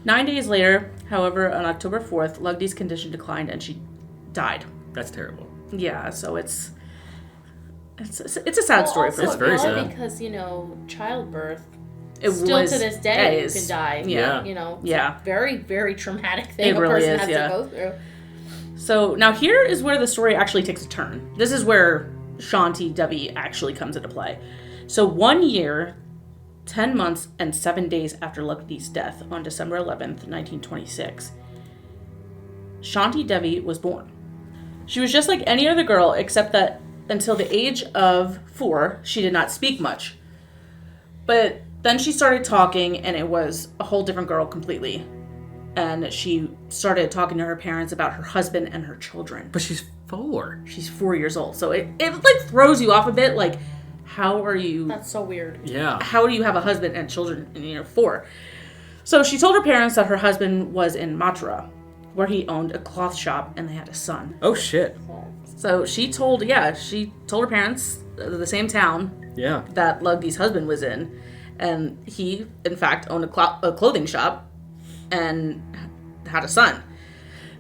9 days later, however, on October 4th, Lugdi's condition declined and she died. That's terrible. Yeah, so it's a sad story for It's very sad. Because, childbirth, It still was to this day, you days. can die. Yeah. It's Yeah. a very, very traumatic thing It a really person is, has yeah. to go through. So now here is where the story actually takes a turn. This is where Shanti Devi actually comes into play. So 1 year, 10 months, and 7 days after Lugdi's death on December 11th, 1926, Shanti Devi was born. She was just like any other girl, except that until the age of 4, she did not speak much. But then she started talking, and it was a whole different girl completely. And she started talking to her parents about her husband and her children. But she's 4. She's 4 years old, so it throws you off a bit. How are you? That's so weird. Yeah. How do you have a husband and children? And you're 4. So she told her parents that her husband was in Mathura, where he owned a cloth shop, and they had a son. Oh shit. So she told her parents, the same town Yeah. that Lugdi's husband was in, and he, in fact, owned a clothing shop and had a son.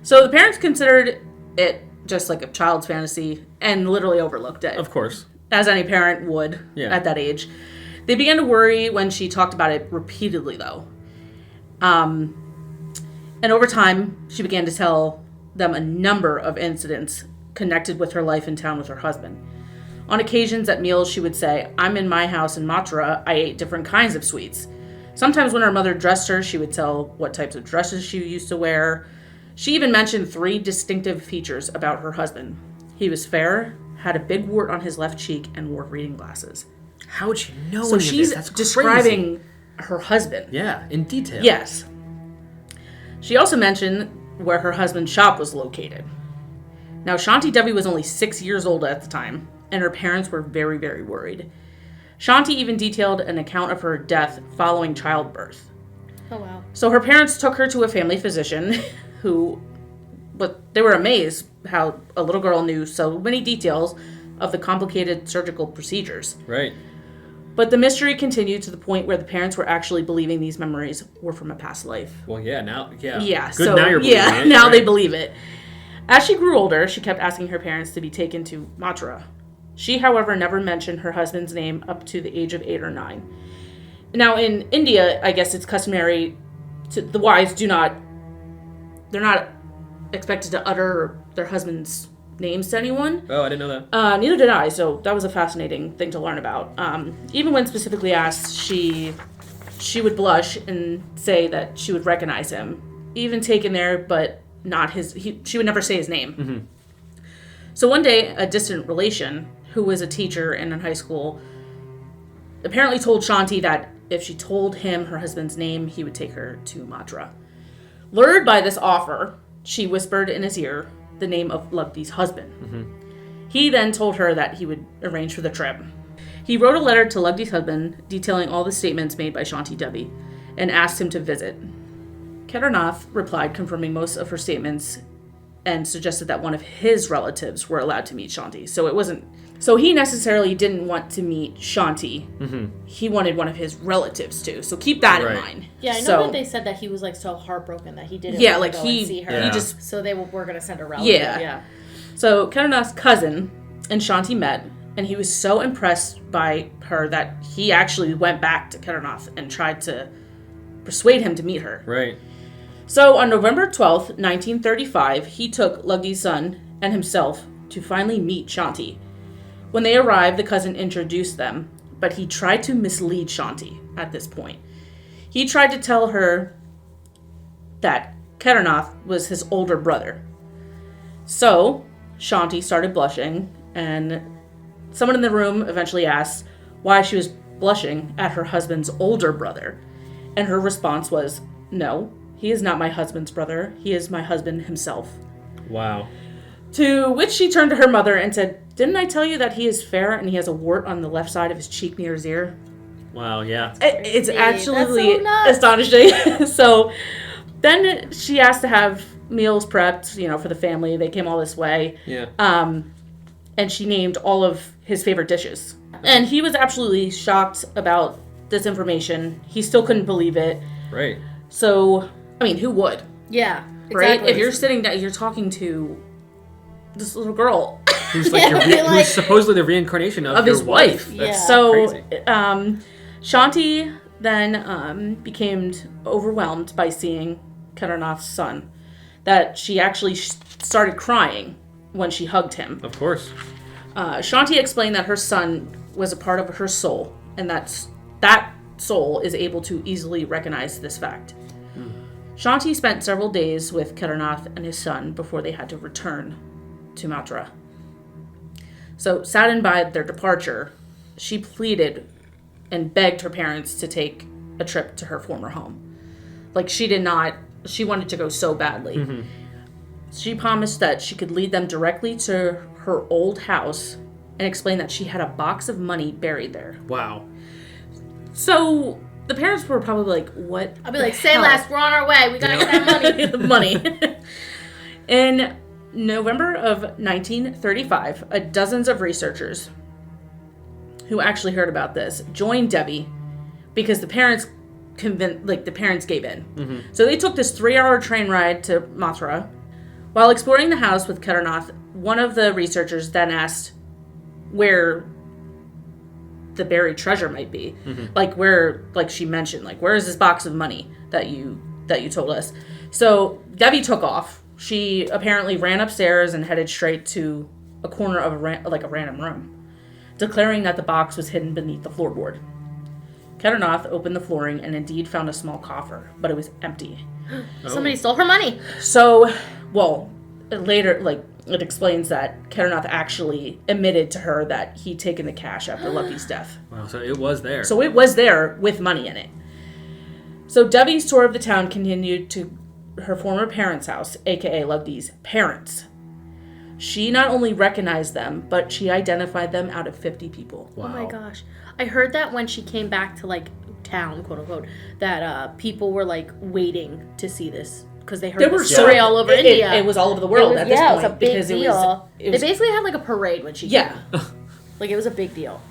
So the parents considered it just like a child's fantasy and literally overlooked it. Of course. As any parent would at that age. They began to worry when she talked about it repeatedly, though. And over time, she began to tell them a number of incidents connected with her life in town with her husband. On occasions at meals, she would say, "I'm in my house in Mathura. I ate different kinds of sweets." Sometimes when her mother dressed her, she would tell what types of dresses she used to wear. She even mentioned 3 distinctive features about her husband. He was fair, had a big wart on his left cheek, and wore reading glasses. How would she know So any of she's this? That's describing crazy. her husband. Yeah, in detail. Yes. She also mentioned where her husband's shop was located. Now, Shanti Devi was only 6 years old at the time, and her parents were very, very worried. Shanti even detailed an account of her death following childbirth. Oh, wow. So her parents took her to a family physician but they were amazed how a little girl knew so many details of the complicated surgical procedures. Right. But the mystery continued to the point where the parents were actually believing these memories were from a past life. Well, yeah, now, yeah. Yeah, Good, now you're believing it. Now right. they believe it. As she grew older, she kept asking her parents to be taken to Mathura. She, however, never mentioned her husband's name up to the age of 8 or 9. Now, in India, I guess it's customary the wives they're not expected to utter their husband's names to anyone. Oh, I didn't know that. Neither did I, so that was a fascinating thing to learn about. Even when specifically asked, she would blush and say that she would recognize him, even taken there, but not she would never say his name. Mm-hmm. So one day, a distant relation, who was a teacher in a high school, apparently told Shanti that if she told him her husband's name, he would take her to Mathura. Lured by this offer, she whispered in his ear the name of Lugdi's husband. Mm-hmm. He then told her that he would arrange for the trip. He wrote a letter to Lugdi's husband detailing all the statements made by Shanti Devi and asked him to visit. Kedarnath replied, confirming most of her statements and suggested that one of his relatives were allowed to meet Shanti. So he necessarily didn't want to meet Shanti. Mm-hmm. He wanted one of his relatives to. So keep that in mind. Yeah, I know that they said that he was like so heartbroken that he didn't want to go and see her. Yeah. He just so they were going to send a relative. Yeah. So Kedarnath's cousin and Shanti met, and he was so impressed by her that he actually went back to Kedarnath and tried to persuade him to meet her. Right. So on November 12th, 1935, he took Lugdi's son and himself to finally meet Shanti. When they arrived, the cousin introduced them, but he tried to mislead Shanti at this point. He tried to tell her that Kedarnath was his older brother. So Shanti started blushing, and someone in the room eventually asked why she was blushing at her husband's older brother. And her response was, "No, he is not my husband's brother. He is my husband himself." Wow. To which she turned to her mother and said, "Didn't I tell you that he is fair and he has a wart on the left side of his cheek near his ear?" Wow, yeah. It's absolutely so nuts. astonishing. So then she asked to have meals prepped, for the family. They came all this way. Yeah. And she named all of his favorite dishes. And he was absolutely shocked about this information. He still couldn't believe it. Right. So, who would? Yeah. Right? Exactly. If you're sitting down, you're talking to this little girl. Who's like who's supposedly the reincarnation of his your wife. That's So, crazy. Shanti then became overwhelmed by seeing Kedarnath's son. That she actually started crying when she hugged him. Of course. Shanti explained that her son was a part of her soul, and that soul is able to easily recognize this fact. Shanti spent several days with Kedarnath and his son before they had to return to Mathura. So, saddened by their departure, she pleaded and begged her parents to take a trip to her former home. She wanted to go so badly. Mm-hmm. She promised that she could lead them directly to her old house and explain that she had a box of money buried there. Wow. So the parents were probably like, what? I'll be like, say less, we're on our way. We gotta get that money. The money. In November of 1935, dozens of researchers who actually heard about this joined Devi because the parents gave in. Mm-hmm. So they took this 3-hour train ride to Mathura. While exploring the house with Kedarnath, one of the researchers then asked where the buried treasure might be. Mm-hmm. Like she mentioned, where is this box of money that you told us? So Devi took off. She apparently ran upstairs and headed straight to a corner of a random room, declaring that the box was hidden beneath the floorboard. Ketternoth opened the flooring and indeed found a small coffer, but it was empty. Somebody stole her money. So, well, later, like, it explains that Ketternoth actually admitted to her that he'd taken the cash after Lovedy's death. Wow, so it was there. So it was there with money in it. So Debbie's tour of the town continued to her former parents' house, aka Lovedy's parents. She not only recognized them, but she identified them out of 50 people. Wow. Oh my gosh. I heard that when she came back to, like, town, quote unquote, that people were, like, waiting to see this because they heard the story all over India. It was all over the world at this point. It was a big deal. It was, they basically had, like, a parade when she came. Like, it was a big deal.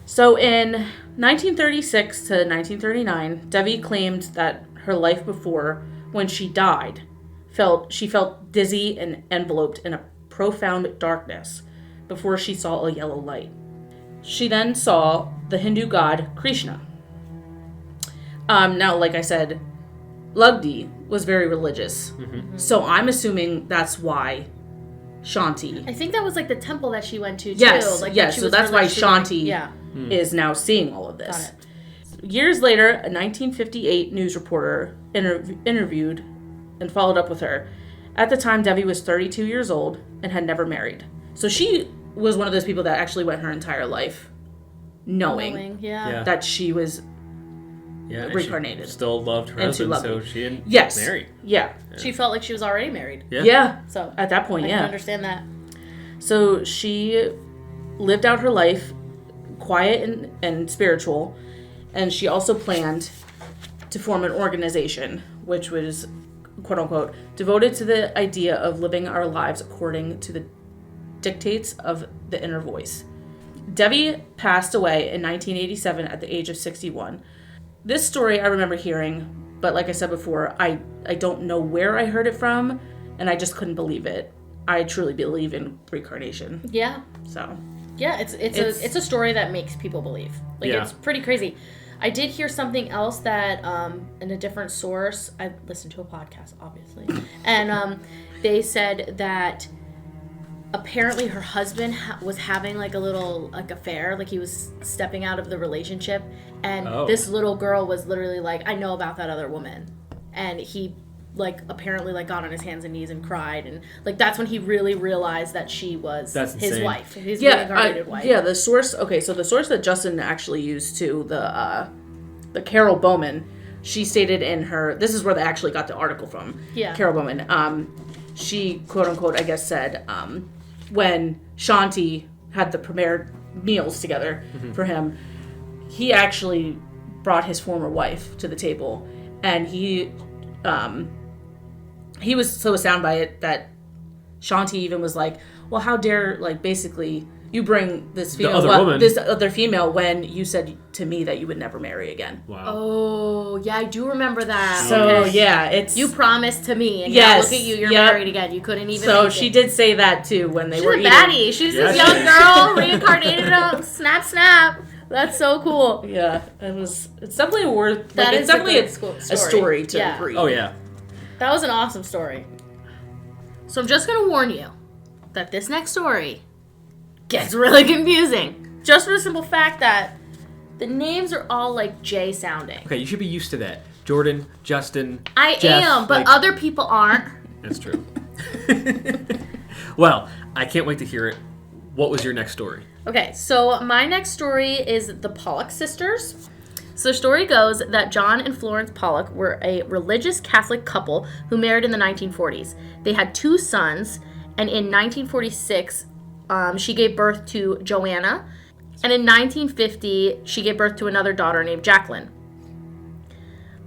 So in 1936 to 1939, Debbie claimed that her life before, when she died, she felt dizzy and enveloped in a profound darkness before she saw a yellow light. She then saw the Hindu god Krishna. Now, like I said, Lugdi was very religious. Mm-hmm. So I'm assuming that's why Shanti... I think that was, like, the temple that she went to, too. Yes, like, yes. So that's why Shanti like, is now seeing all of this. Got it. Years later, a 1958 news reporter interviewed and followed up with her. At the time, Debbie was 32 years old and had never married. So she was one of those people that actually went her entire life knowing that she was reincarnated. She still loved her husband, so she didn't marry. Yeah. She felt like she was already married. Yeah. So at that point, I can understand that. So she lived out her life quiet and spiritual, and she also planned to form an organization which was, quote unquote, devoted to the idea of living our lives according to the dictates of the inner voice. Debbie passed away in 1987 at the age of 61. This story I remember hearing, but like I said before, I don't know where I heard it from, and I just couldn't believe it. I truly believe in reincarnation. Yeah. So. Yeah, it's a story that makes people believe. Like, it's pretty crazy. I did hear something else that, in a different source, I listened to a podcast, obviously, and they said that apparently her husband was having, like, a little, like, affair, like, he was stepping out of the relationship, and this little girl was literally like, I know about that other woman, and he, like, apparently, like, got on his hands and knees and cried, and, like, that's when he really realized that she was his wife, his reincarnated wife. Yeah, the source, so the source that Justin actually used to, the Carol Bowman, she stated in her, this is where they actually got the article from, Carol Bowman, she, quote unquote, I guess said, when Shanti had the premiere meals together for him, he actually brought his former wife to the table, and he was so astounded by it that Shanti even was like, well, how dare, like, basically, you bring this female, this other female when you said to me that you would never marry again. Wow. Oh, yeah, I do remember that. So, it's... You promised to me, and now look at you, you're married again. You couldn't even So, she did say that, too, when they were eating. She's a baddie. She's this young girl, reincarnated, snap, snap. That's so cool. Yeah, it's definitely worth... Like, it's definitely a story to read. Oh, yeah. That was an awesome story. So I'm just going to warn you that this next story gets really confusing. Just for the simple fact that the names are all, like, J sounding. Okay, you should be used to that. Jordan, Justin, Jeff, am, but other people aren't. That's true. Well, I can't wait to hear it. What was your next story? Okay, so my next story is the Pollock sisters. So the story goes that John and Florence Pollock were a religious Catholic couple who married in the 1940s. They had 2 sons, and in 1946, she gave birth to Joanna, and in 1950, she gave birth to another daughter named Jacqueline.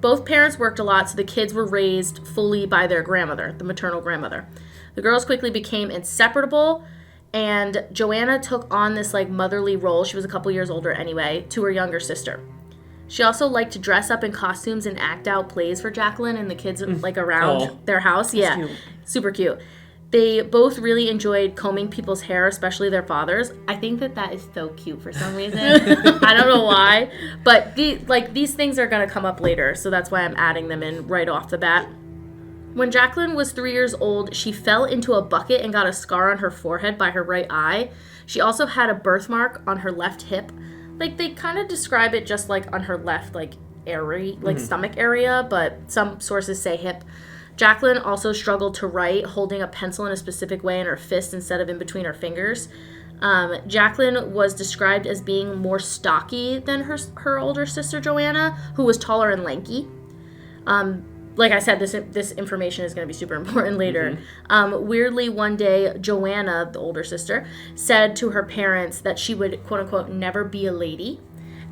Both parents worked a lot, so the kids were raised fully by their grandmother, the maternal grandmother. The girls quickly became inseparable, and Joanna took on this, like, motherly role, she was a couple years older anyway, to her younger sister. She also liked to dress up in costumes and act out plays for Jacqueline and the kids, like, around their house. Yeah, cute. Super cute. They both really enjoyed combing people's hair, especially their fathers. I think that is so cute for some reason. I don't know why. But these things are going to come up later, so that's why I'm adding them in right off the bat. When Jacqueline was 3 years old, she fell into a bucket and got a scar on her forehead by her right eye. She also had a birthmark on her left hip. Like, they kind of describe it just, like, on her left, like, area, like, stomach area, but some sources say hip. Jacqueline also struggled to write, holding a pencil in a specific way in her fist instead of in between her fingers. Jacqueline was described as being more stocky than her older sister Joanna, who was taller and lanky. Like I said, this information is going to be super important later. Weirdly, one day, Joanna, the older sister, said to her parents that she would, quote unquote, never be a lady,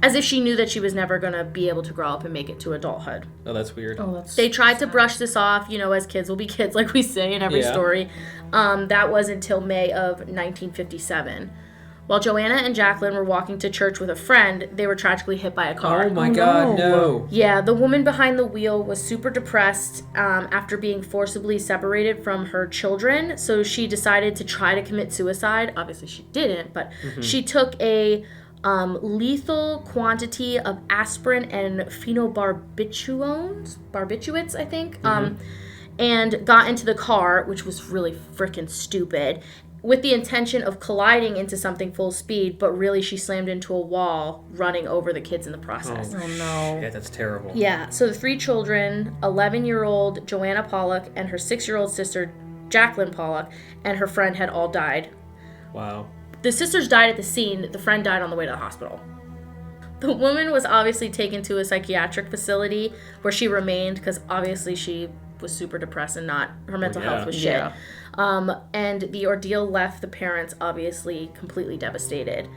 as if she knew that she was never going to be able to grow up and make it to adulthood. Oh, that's weird. They tried to brush this off, as kids will be kids, like we say in every story. That was until May of 1957. While Joanna and Jacqueline were walking to church with a friend, they were tragically hit by a car. Oh my God, no. Yeah, the woman behind the wheel was super depressed after being forcibly separated from her children, so she decided to try to commit suicide. Obviously she didn't, but she took a lethal quantity of aspirin and barbiturates, I think, and got into the car, which was really freaking stupid, with the intention of colliding into something full speed, but really she slammed into a wall, running over the kids in the process. Oh no. Yeah, that's terrible. Yeah, so the 3 children, 11-year-old Joanna Pollock and her 6-year-old sister Jacqueline Pollock and her friend had all died. Wow. The sisters died at the scene. The friend died on the way to the hospital. The woman was obviously taken to a psychiatric facility where she remained because obviously she was super depressed and her mental health was shit. Yeah. And the ordeal left the parents obviously completely devastated.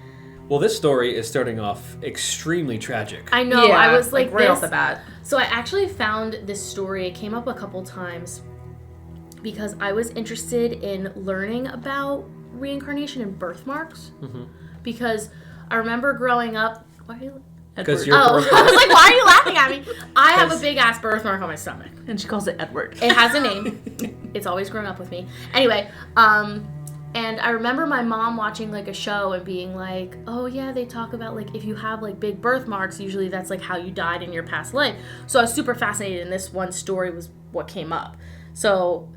Well, this story is starting off extremely tragic. I know. I was like right off the bat. So I actually found this story. It came up a couple times because I was interested in learning about reincarnation and birthmarks. Because I remember growing up. Why are you? Because you're I was like, why are you laughing at me? I have a big ass birthmark on my stomach. And she calls it Edward. It has a name. It's always grown up with me. Anyway, and I remember my mom watching like a show and being like, oh yeah, they talk about like if you have like big birthmarks, usually that's like how you died in your past life. So I was super fascinated, and this one story was what came up. So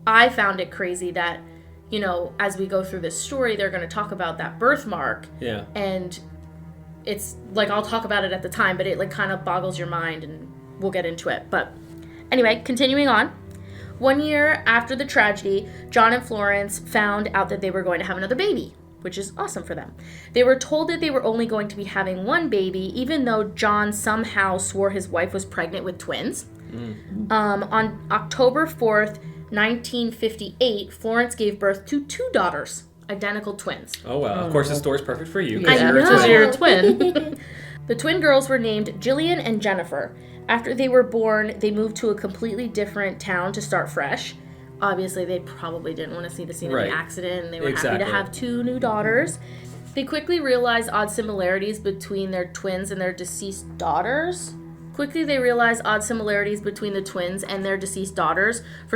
I found it crazy that, as we go through this story, they're going to talk about that birthmark. Yeah. And it's like, I'll talk about it at the time, but it like kind of boggles your mind, and we'll get into it. But anyway, continuing on. 1 year after the tragedy, John and Florence found out that they were going to have another baby, which is awesome for them. They were told that they were only going to be having one baby, even though John somehow swore his wife was pregnant with twins. On October 4th, 1958, Florence gave birth to 2 daughters, identical twins. Oh, wow. Of course, this story's perfect for you. I know. Because you're a twin. The twin girls were named Jillian and Jennifer. After they were born, they moved to a completely different town to start fresh. Obviously, they probably didn't want to see the scene of the accident, and they were happy to have 2 new daughters. They quickly realized odd similarities between their twins and their deceased daughters. For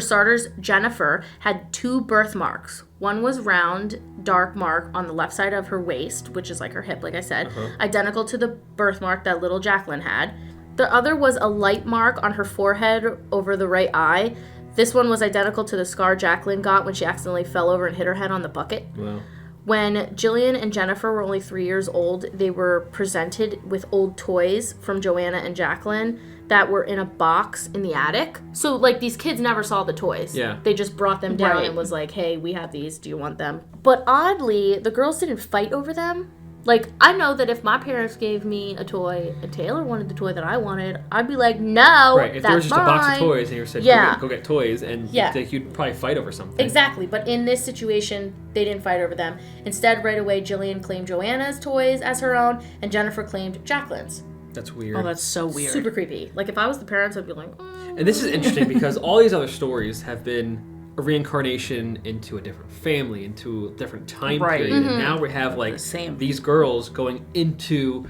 starters, Jennifer had 2 birthmarks. One was round, dark mark on the left side of her waist, which is like her hip, like I said, identical to the birthmark that little Jacqueline had. The other was a light mark on her forehead over the right eye. This one was identical to the scar Jacqueline got when she accidentally fell over and hit her head on the bucket. Wow. When Jillian and Jennifer were only 3 years old, they were presented with old toys from Joanna and Jacqueline that were in a box in the attic. So, like, these kids never saw the toys. Yeah. They just brought them down and was like, hey, we have these. Do you want them? But oddly, the girls didn't fight over them. Like, I know that if my parents gave me a toy and Taylor wanted the toy that I wanted, I'd be like, no, right. If there was just a box of toys and you said, go get toys, and you'd probably fight over something. Exactly. But in this situation, they didn't fight over them. Instead, right away, Jillian claimed Joanna's toys as her own, and Jennifer claimed Jacqueline's. That's weird. Oh, that's so weird. Super creepy. Like, if I was the parents, I'd be like, And this is interesting because all these other stories have been a reincarnation into a different family, into a different time period. And now we have like these girls going into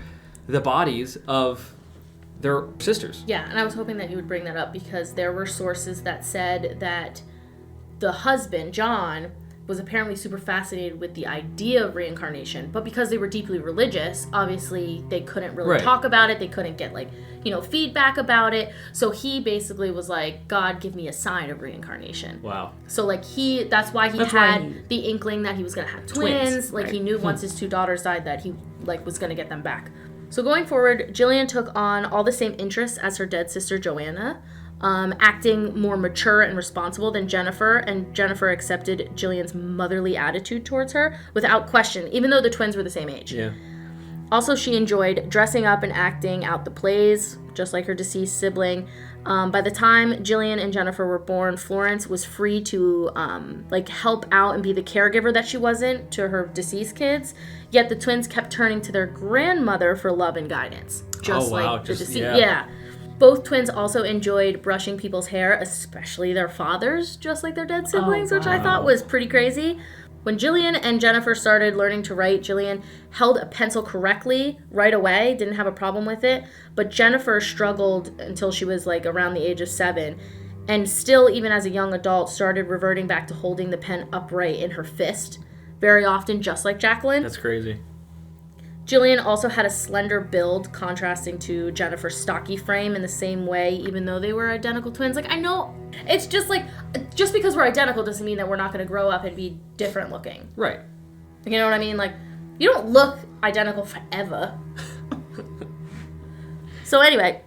the bodies of their sisters. Yeah, and I was hoping that you would bring that up because there were sources that said that the husband, John, was apparently super fascinated with the idea of reincarnation, but because they were deeply religious, obviously they couldn't really talk about it. They couldn't get feedback about it. So he basically was like, God, give me a sign of reincarnation. Wow. So that's why he had the inkling that he was going to have twins. Like he knew once his 2 daughters died that he was going to get them back. So going forward, Jillian took on all the same interests as her dead sister Joanna, acting more mature and responsible than Jennifer, and Jennifer accepted Jillian's motherly attitude towards her without question, even though the twins were the same age. Yeah. Also, she enjoyed dressing up and acting out the plays, just like her deceased sibling. By the time Jillian and Jennifer were born, Florence was free to help out and be the caregiver that she wasn't to her deceased kids. Yet the twins kept turning to their grandmother for love and guidance, just like the deceased. Yeah. Both twins also enjoyed brushing people's hair, especially their fathers, just like their dead siblings, which I thought was pretty crazy. When Jillian and Jennifer started learning to write, Jillian held a pencil correctly right away, didn't have a problem with it, but Jennifer struggled until she was around the age of 7, and still, even as a young adult, started reverting back to holding the pen upright in her fist, very often, just like Jacqueline. That's crazy. Jillian also had a slender build, contrasting to Jennifer's stocky frame in the same way, even though they were identical twins. I know, it's just just because we're identical doesn't mean that we're not going to grow up and be different looking. Right. You know what I mean? You don't look identical forever. So anyway,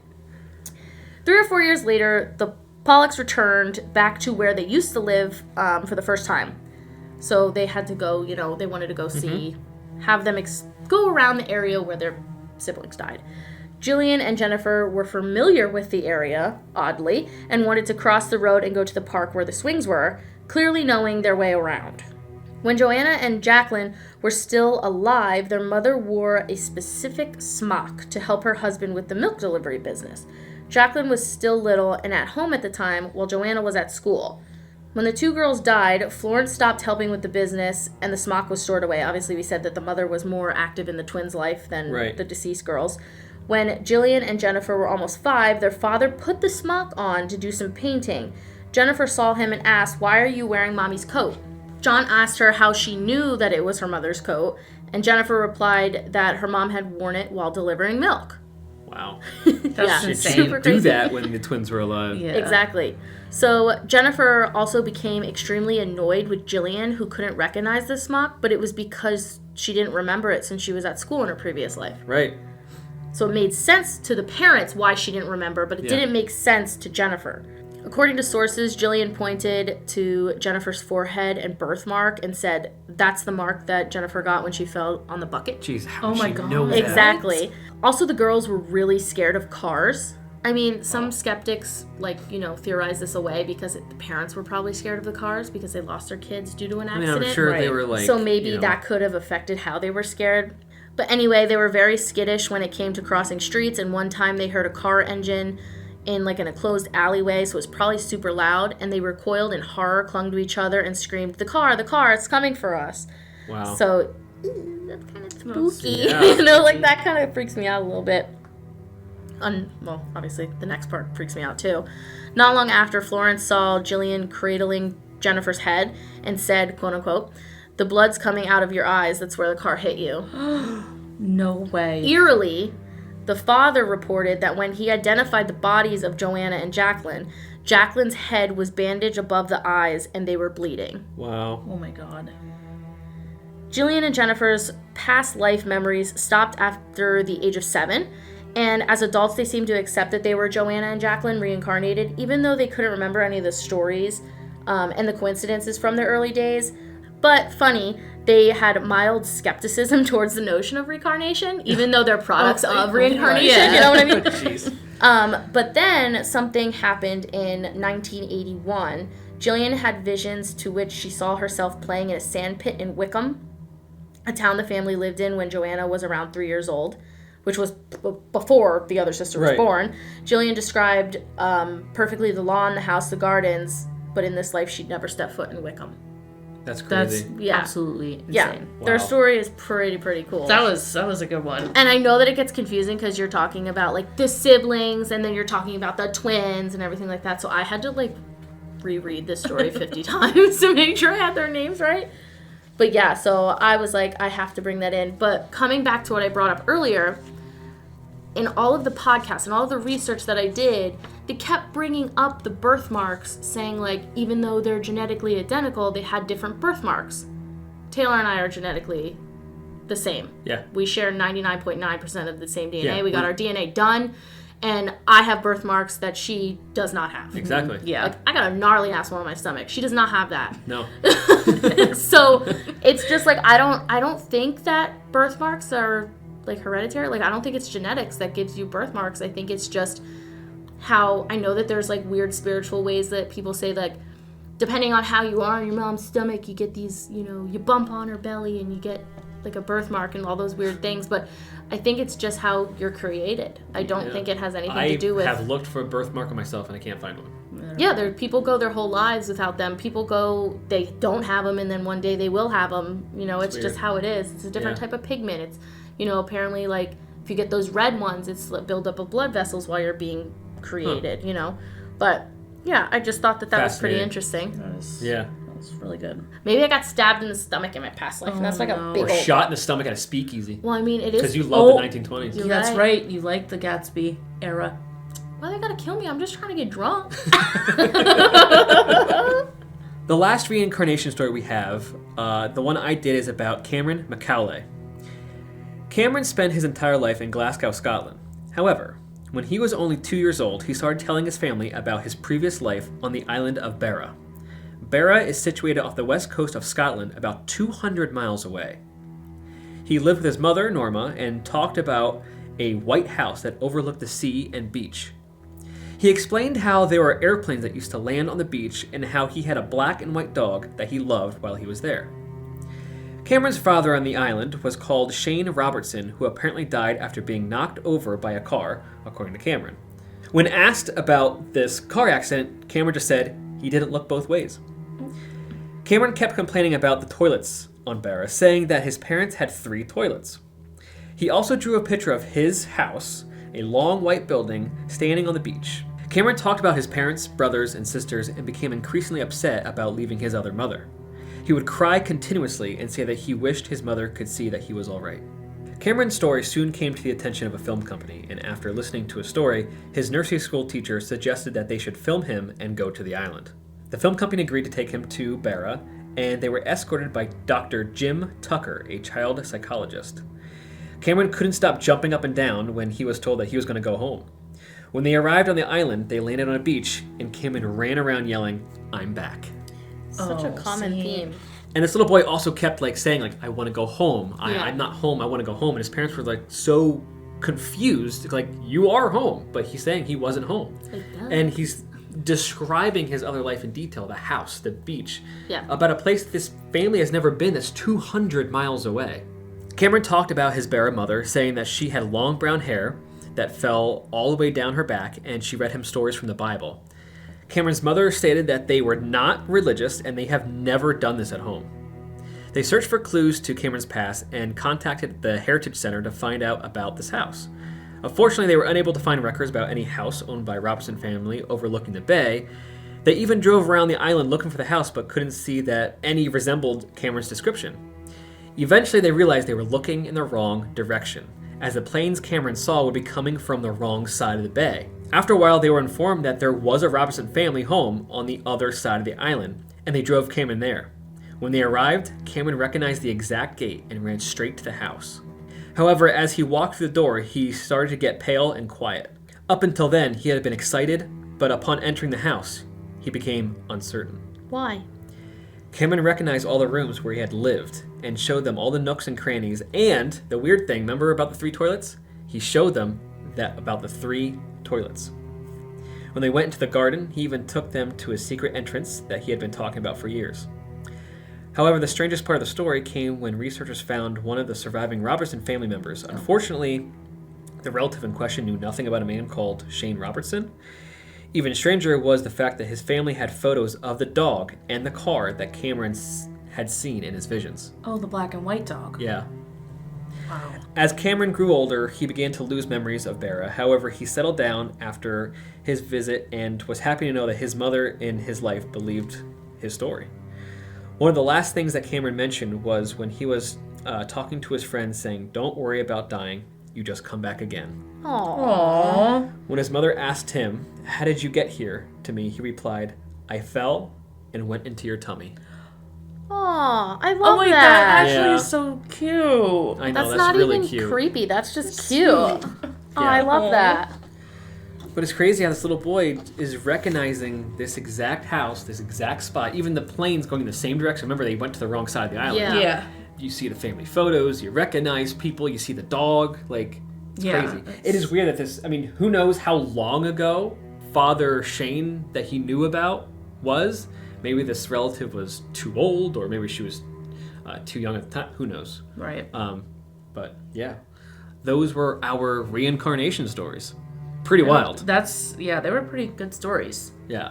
3 or 4 years later, the Pollocks returned back to where they used to live for the first time. So they had to go, they wanted to go see, have them go around the area where their siblings died. Jillian and Jennifer were familiar with the area, oddly, and wanted to cross the road and go to the park where the swings were, clearly knowing their way around. When Joanna and Jacqueline were still alive, their mother wore a specific smock to help her husband with the milk delivery business. Jacqueline was still little and at home at the time, while Joanna was at school. When the 2 girls died, Florence stopped helping with the business, and the smock was stored away. Obviously, we said that the mother was more active in the twins' life than the deceased girls. When Jillian and Jennifer were almost 5, their father put the smock on to do some painting. Jennifer saw him and asked, "Why are you wearing Mommy's coat?" John asked her how she knew that it was her mother's coat, and Jennifer replied that her mom had worn it while delivering milk. Wow. That's insane. She didn't do that when the twins were alive. Yeah. Exactly. So Jennifer also became extremely annoyed with Jillian, who couldn't recognize the smock, but it was because she didn't remember it since she was at school in her previous life. Right. So it made sense to the parents why she didn't remember, but it didn't make sense to Jennifer. According to sources, Jillian pointed to Jennifer's forehead and birthmark and said, "That's the mark that Jennifer got when she fell on the bucket." Jeez, how did she know that? Exactly. Also, the girls were really scared of cars. I mean, some skeptics, theorize this away because the parents were probably scared of the cars because they lost their kids due to an accident. I'm sure they were So maybe that could have affected how they were scared. But anyway, they were very skittish when it came to crossing streets, and one time they heard a car engine in in a closed alleyway, so it was probably super loud, and they recoiled in horror, clung to each other, and screamed, the car, it's coming for us." Wow. So, that's kind of spooky. Yeah. That kind of freaks me out a little bit. Well, obviously, the next part freaks me out, too. Not long after, Florence saw Jillian cradling Jennifer's head and said, quote unquote, "The blood's coming out of your eyes, that's where the car hit you." No way. Eerily, the father reported that when he identified the bodies of Joanna and Jacqueline, Jacqueline's head was bandaged above the eyes and they were bleeding. Wow. Oh my God. Jillian and Jennifer's past life memories stopped after the age of 7, and as adults they seemed to accept that they were Joanna and Jacqueline reincarnated, even though they couldn't remember any of the stories and the coincidences from their early days. But funny, they had mild skepticism towards the notion of reincarnation, even though they're products of reincarnation. Yeah. You know what I mean? Jeez. But then something happened in 1981. Jillian had visions to which she saw herself playing in a sandpit in Wickham, a town the family lived in when Joanna was around 3 years old, which was before the other sister was born. Jillian described perfectly the lawn, the house, the gardens, but in this life she'd never stepped foot in Wickham. That's crazy. That's absolutely insane. Yeah, their story is pretty cool. That was a good one. And I know that it gets confusing because you're talking about the siblings, and then you're talking about the twins and everything like that. So I had to reread this story 50 times to make sure I had their names right. But yeah, so I was like, I have to bring that in. But coming back to what I brought up earlier, in all of the podcasts and all of the research that I did, they kept bringing up the birthmarks, saying like, even though they're genetically identical, they had different birthmarks. Taylor and I are genetically the same. Yeah. We share 99.9% of the same DNA. Yeah, we got our DNA done, and I have birthmarks that she does not have. Exactly. Yeah. Like, I got a gnarly ass one on my stomach. She does not have that. No. So it's just like I don't think that birthmarks are like hereditary. Like I don't think it's genetics that gives you birthmarks. I think it's just how I know that there's like weird spiritual ways that people say like depending on how you are in your mom's stomach, you get these, you know, you bump on her belly and you get like a birthmark and all those weird things. But I think it's just how you're created. I don't think it has anything to do with... I have looked for a birthmark on myself and I can't find one. Yeah, people go their whole lives without them. People go, they don't have them, and then one day they will have them. You know, it's just how it is. It's a different type of pigment. It's, you know, apparently, like, if you get those red ones, it's build up of blood vessels while you're being created, you know. But, yeah, I just thought that was pretty interesting. That was really good. Maybe I got stabbed in the stomach in my past life, and that's like a big Or shot in the stomach at a speakeasy. Well, I mean, it is... Because you love the 1920s. You're That's right. You like the Gatsby era. Why they gotta kill me? I'm just trying to get drunk. The last reincarnation story we have, the one I did, is about Cameron McCauley. Cameron spent his entire life in Glasgow, Scotland. However, when he was only 2 years old, he started telling his family about his previous life on the island of Barra. Barra is situated off the west coast of Scotland, about 200 miles away. He lived with his mother, Norma, and talked about a white house that overlooked the sea and beach. He explained how there were airplanes that used to land on the beach and how he had a black and white dog that he loved while he was there. Cameron's father on the island was called Shane Robertson, who apparently died after being knocked over by a car, according to Cameron. When asked about this car accident, Cameron just said he didn't look both ways. Cameron kept complaining about the toilets on Barra, saying that his parents had 3 toilets. He also drew a picture of his house, a long white building, standing on the beach. Cameron talked about his parents, brothers, and sisters and became increasingly upset about leaving his other mother. He would cry continuously and say that he wished his mother could see that he was all right. Cameron's story soon came to the attention of a film company, and after listening to a story, his nursery school teacher suggested that they should film him and go to the island. The film company agreed to take him to Barra, and they were escorted by Dr. Jim Tucker, a child psychologist. Cameron couldn't stop jumping up and down when he was told that he was going to go home. When they arrived on the island, they landed on a beach, and Cameron ran around yelling, "I'm back." Such a common theme. And this little boy also kept saying I want to go home. I'm not home. I want to go home. And his parents were so confused. You are home. But he's saying he wasn't home. And he's describing his other life in detail. The house, the beach. Yeah. About a place this family has never been that's 200 miles away. Cameron talked about his Barra mother, saying that she had long brown hair that fell all the way down her back, and she read him stories from the Bible. Cameron's mother stated that they were not religious and they have never done this at home. They searched for clues to Cameron's past and contacted the Heritage Center to find out about this house. Unfortunately, they were unable to find records about any house owned by Robertson family overlooking the bay. They even drove around the island looking for the house but couldn't see that any resembled Cameron's description. Eventually, they realized they were looking in the wrong direction, as the planes Cameron saw would be coming from the wrong side of the bay. After a while, they were informed that there was a Robertson family home on the other side of the island, and they drove Cameron there. When they arrived, Cameron recognized the exact gate and ran straight to the house. However, as he walked through the door, he started to get pale and quiet. Up until then, he had been excited, but upon entering the house, he became uncertain. Why? Cameron recognized all the rooms where he had lived and showed them all the nooks and crannies. And the weird thing, remember about the 3 toilets? He showed them about the 3 toilets. When they went into the garden, he even took them to a secret entrance that he had been talking about for years. However, the strangest part of the story came when researchers found one of the surviving Robertson family members. Unfortunately, the relative in question knew nothing about a man called Shane Robertson. Even stranger was the fact that his family had photos of the dog and the car that Cameron had seen in his visions. Oh, the black and white dog. Yeah. Wow. As Cameron grew older, he began to lose memories of Bera. However, he settled down after his visit and was happy to know that his mother in his life believed his story. One of the last things that Cameron mentioned was when he was talking to his friend saying, "Don't worry about dying, you just come back again." Aww. When his mother asked him, "How did you get here?" to me, he replied, "I fell and went into your tummy." Aw, I love That that. actually Yeah. is so cute. I know, That's not really even cute. creepy. That's just cute. Oh, I love Aw. that. But it's crazy how this little boy is recognizing this exact house, this exact spot. Even the plane's going in the same direction. Remember, they went to the wrong side of the island. Yeah. Yeah. You see the family photos, you recognize people, you see the dog. Like, it's crazy. It is weird that this, I mean, who knows how long ago Father Shane that he knew about was. Maybe this relative was too old, or maybe she was too young at the time. Who knows? Right. But yeah, those were our reincarnation stories. Pretty wild. They were pretty good stories. Yeah.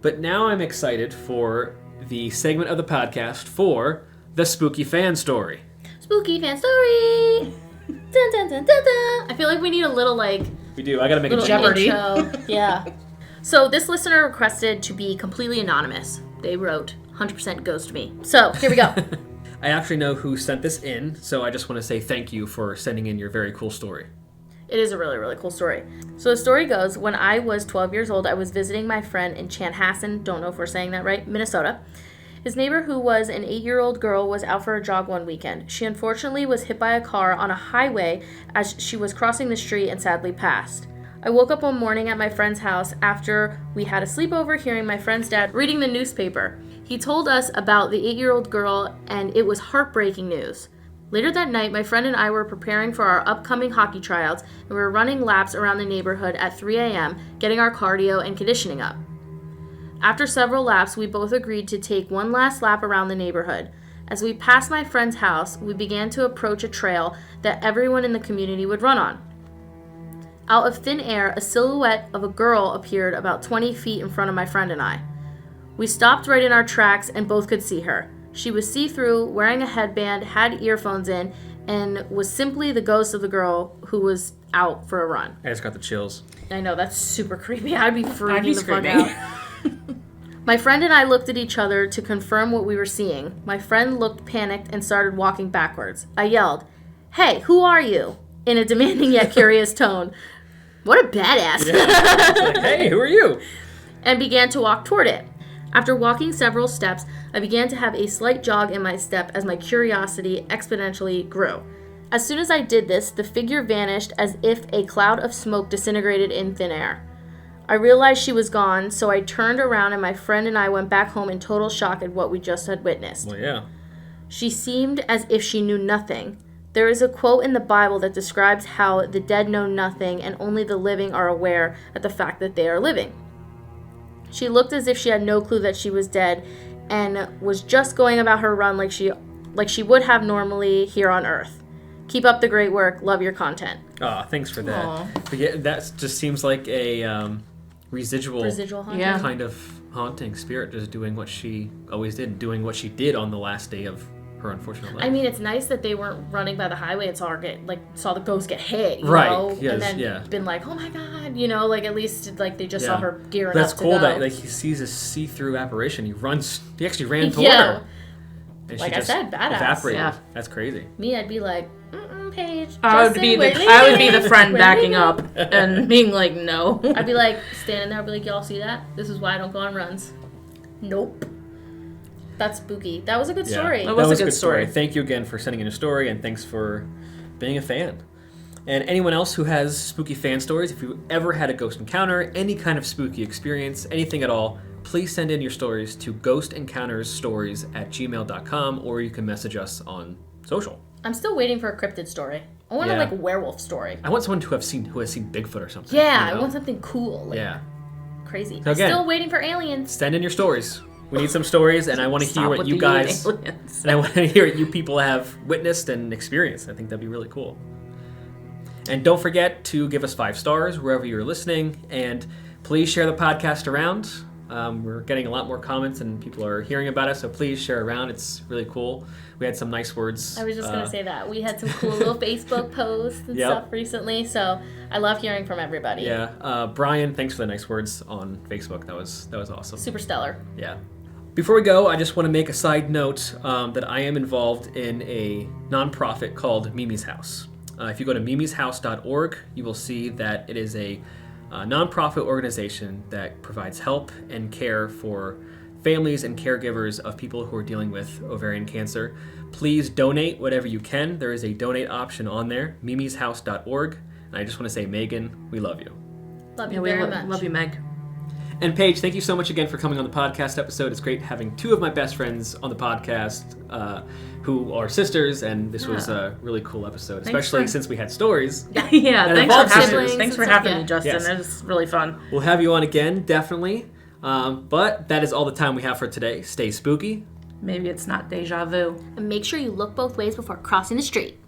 But now I'm excited for the segment of the podcast for the spooky fan story. Spooky fan story. Dun, dun, dun, dun, dun. I feel like we need a little We do. I gotta make a little jingle. Jeopardy. intro. Yeah. So this listener requested to be completely anonymous. They wrote 100% ghost me. So here we go. I actually know who sent this in, so I just want to say thank you for sending in your very cool story. It is a really, really cool story. So the story goes, when I was 12 years old, I was visiting my friend in Chanhassen, don't know if we're saying that right, Minnesota. His neighbor, who was an 8-year-old girl, was out for a jog one weekend. She unfortunately was hit by a car on a highway as she was crossing the street and sadly passed. I woke up one morning at my friend's house after we had a sleepover, hearing my friend's dad reading the newspaper. He told us about the 8-year-old girl, and it was heartbreaking news. Later that night, my friend and I were preparing for our upcoming hockey tryouts, and we were running laps around the neighborhood at 3 a.m., getting our cardio and conditioning up. After several laps, we both agreed to take one last lap around the neighborhood. As we passed my friend's house, we began to approach a trail that everyone in the community would run on. Out of thin air, a silhouette of a girl appeared about 20 feet in front of my friend and I. We stopped right in our tracks and both could see her. She was see-through, wearing a headband, had earphones in, and was simply the ghost of the girl who was out for a run. I just got the chills. I know, that's super creepy. I'd be freaking the fuck screaming. out. My friend and I looked at each other to confirm what we were seeing. My friend looked panicked and started walking backwards. I yelled, "Hey, who are you?" in a demanding yet curious tone. What a badass. Yeah. It's like, hey, who are you? And began to walk toward it. After walking several steps, I began to have a slight jog in my step as my curiosity exponentially grew. As soon as I did this, the figure vanished as if a cloud of smoke disintegrated in thin air. I realized she was gone, so I turned around and my friend and I went back home in total shock at what we just had witnessed. Well, yeah. She seemed as if she knew nothing. There is a quote in the Bible that describes how the dead know nothing and only the living are aware of the fact that they are living. She looked as if she had no clue that she was dead and was just going about her run like she would have normally here on Earth. Keep up the great work. Love your content. Oh, thanks for that. Aw. But yeah, that just seems like a residual haunting. Yeah. kind of haunting spirit, just doing what she always did, doing what she did on the last day of her unfortunate life. I mean, it's nice that they weren't running by the highway and saw the ghost get hit, you Right, know? yes, and then yeah. been like, oh my god, you know, like at least like they just saw Yeah. her gearing That's up cool to go. that like he sees a see-through apparition. He actually ran toward Yeah. her. And Like she I just said, badass. evaporated. Yeah. That's crazy. Me, I'd be like, Paige. I would Justin, be we're the friend We're backing leaving. up and being like, no. I'd be like standing there. I'd be like, y'all see that? This is why I don't go on runs. Nope. That's spooky. That was a good Yeah. story. That was a good story. story. Thank you again for sending in a story, and thanks for being a fan. And anyone else who has spooky fan stories, if you ever had a ghost encounter, any kind of spooky experience, anything at all, please send in your stories to GhostEncountersStories@gmail.com, or you can message us on social. I'm still waiting for a cryptid story. I want a Yeah. like werewolf story. I want someone who has seen Bigfoot or something. Yeah, you know? I want something cool. Like, Yeah. crazy. So again- Still waiting for aliens. Send in your stories. We need some stories, and I want to hear Stop what with you the guys... aliens. And I want to hear what you people have witnessed and experienced. I think that'd be really cool. And don't forget to give us 5 stars wherever you're listening. And please share the podcast around. We're getting a lot more comments and people are hearing about us, so please share around. It's really cool. We had some nice words. I was just going to say that. We had some cool little Facebook posts and stuff recently, so I love hearing from everybody. Yeah. Brian, thanks for the nice words on Facebook. That was awesome. Super stellar. Yeah. Before we go, I just want to make a side note that I am involved in a nonprofit called Mimi's House. If you go to mimishouse.org, you will see that it is a nonprofit organization that provides help and care for families and caregivers of people who are dealing with ovarian cancer. Please donate whatever you can. There is a donate option on there, mimishouse.org. And I just want to say, Megan, we love you. Love you very much. Love you, Meg. And Paige, thank you so much again for coming on the podcast episode. It's great having two of my best friends on the podcast who are sisters, and this was a really cool episode, especially since we had stories. Thanks for having me, Justin. Yes. It was really fun. We'll have you on again, definitely. But that is all the time we have for today. Stay spooky. Maybe it's not deja vu. And make sure you look both ways before crossing the street.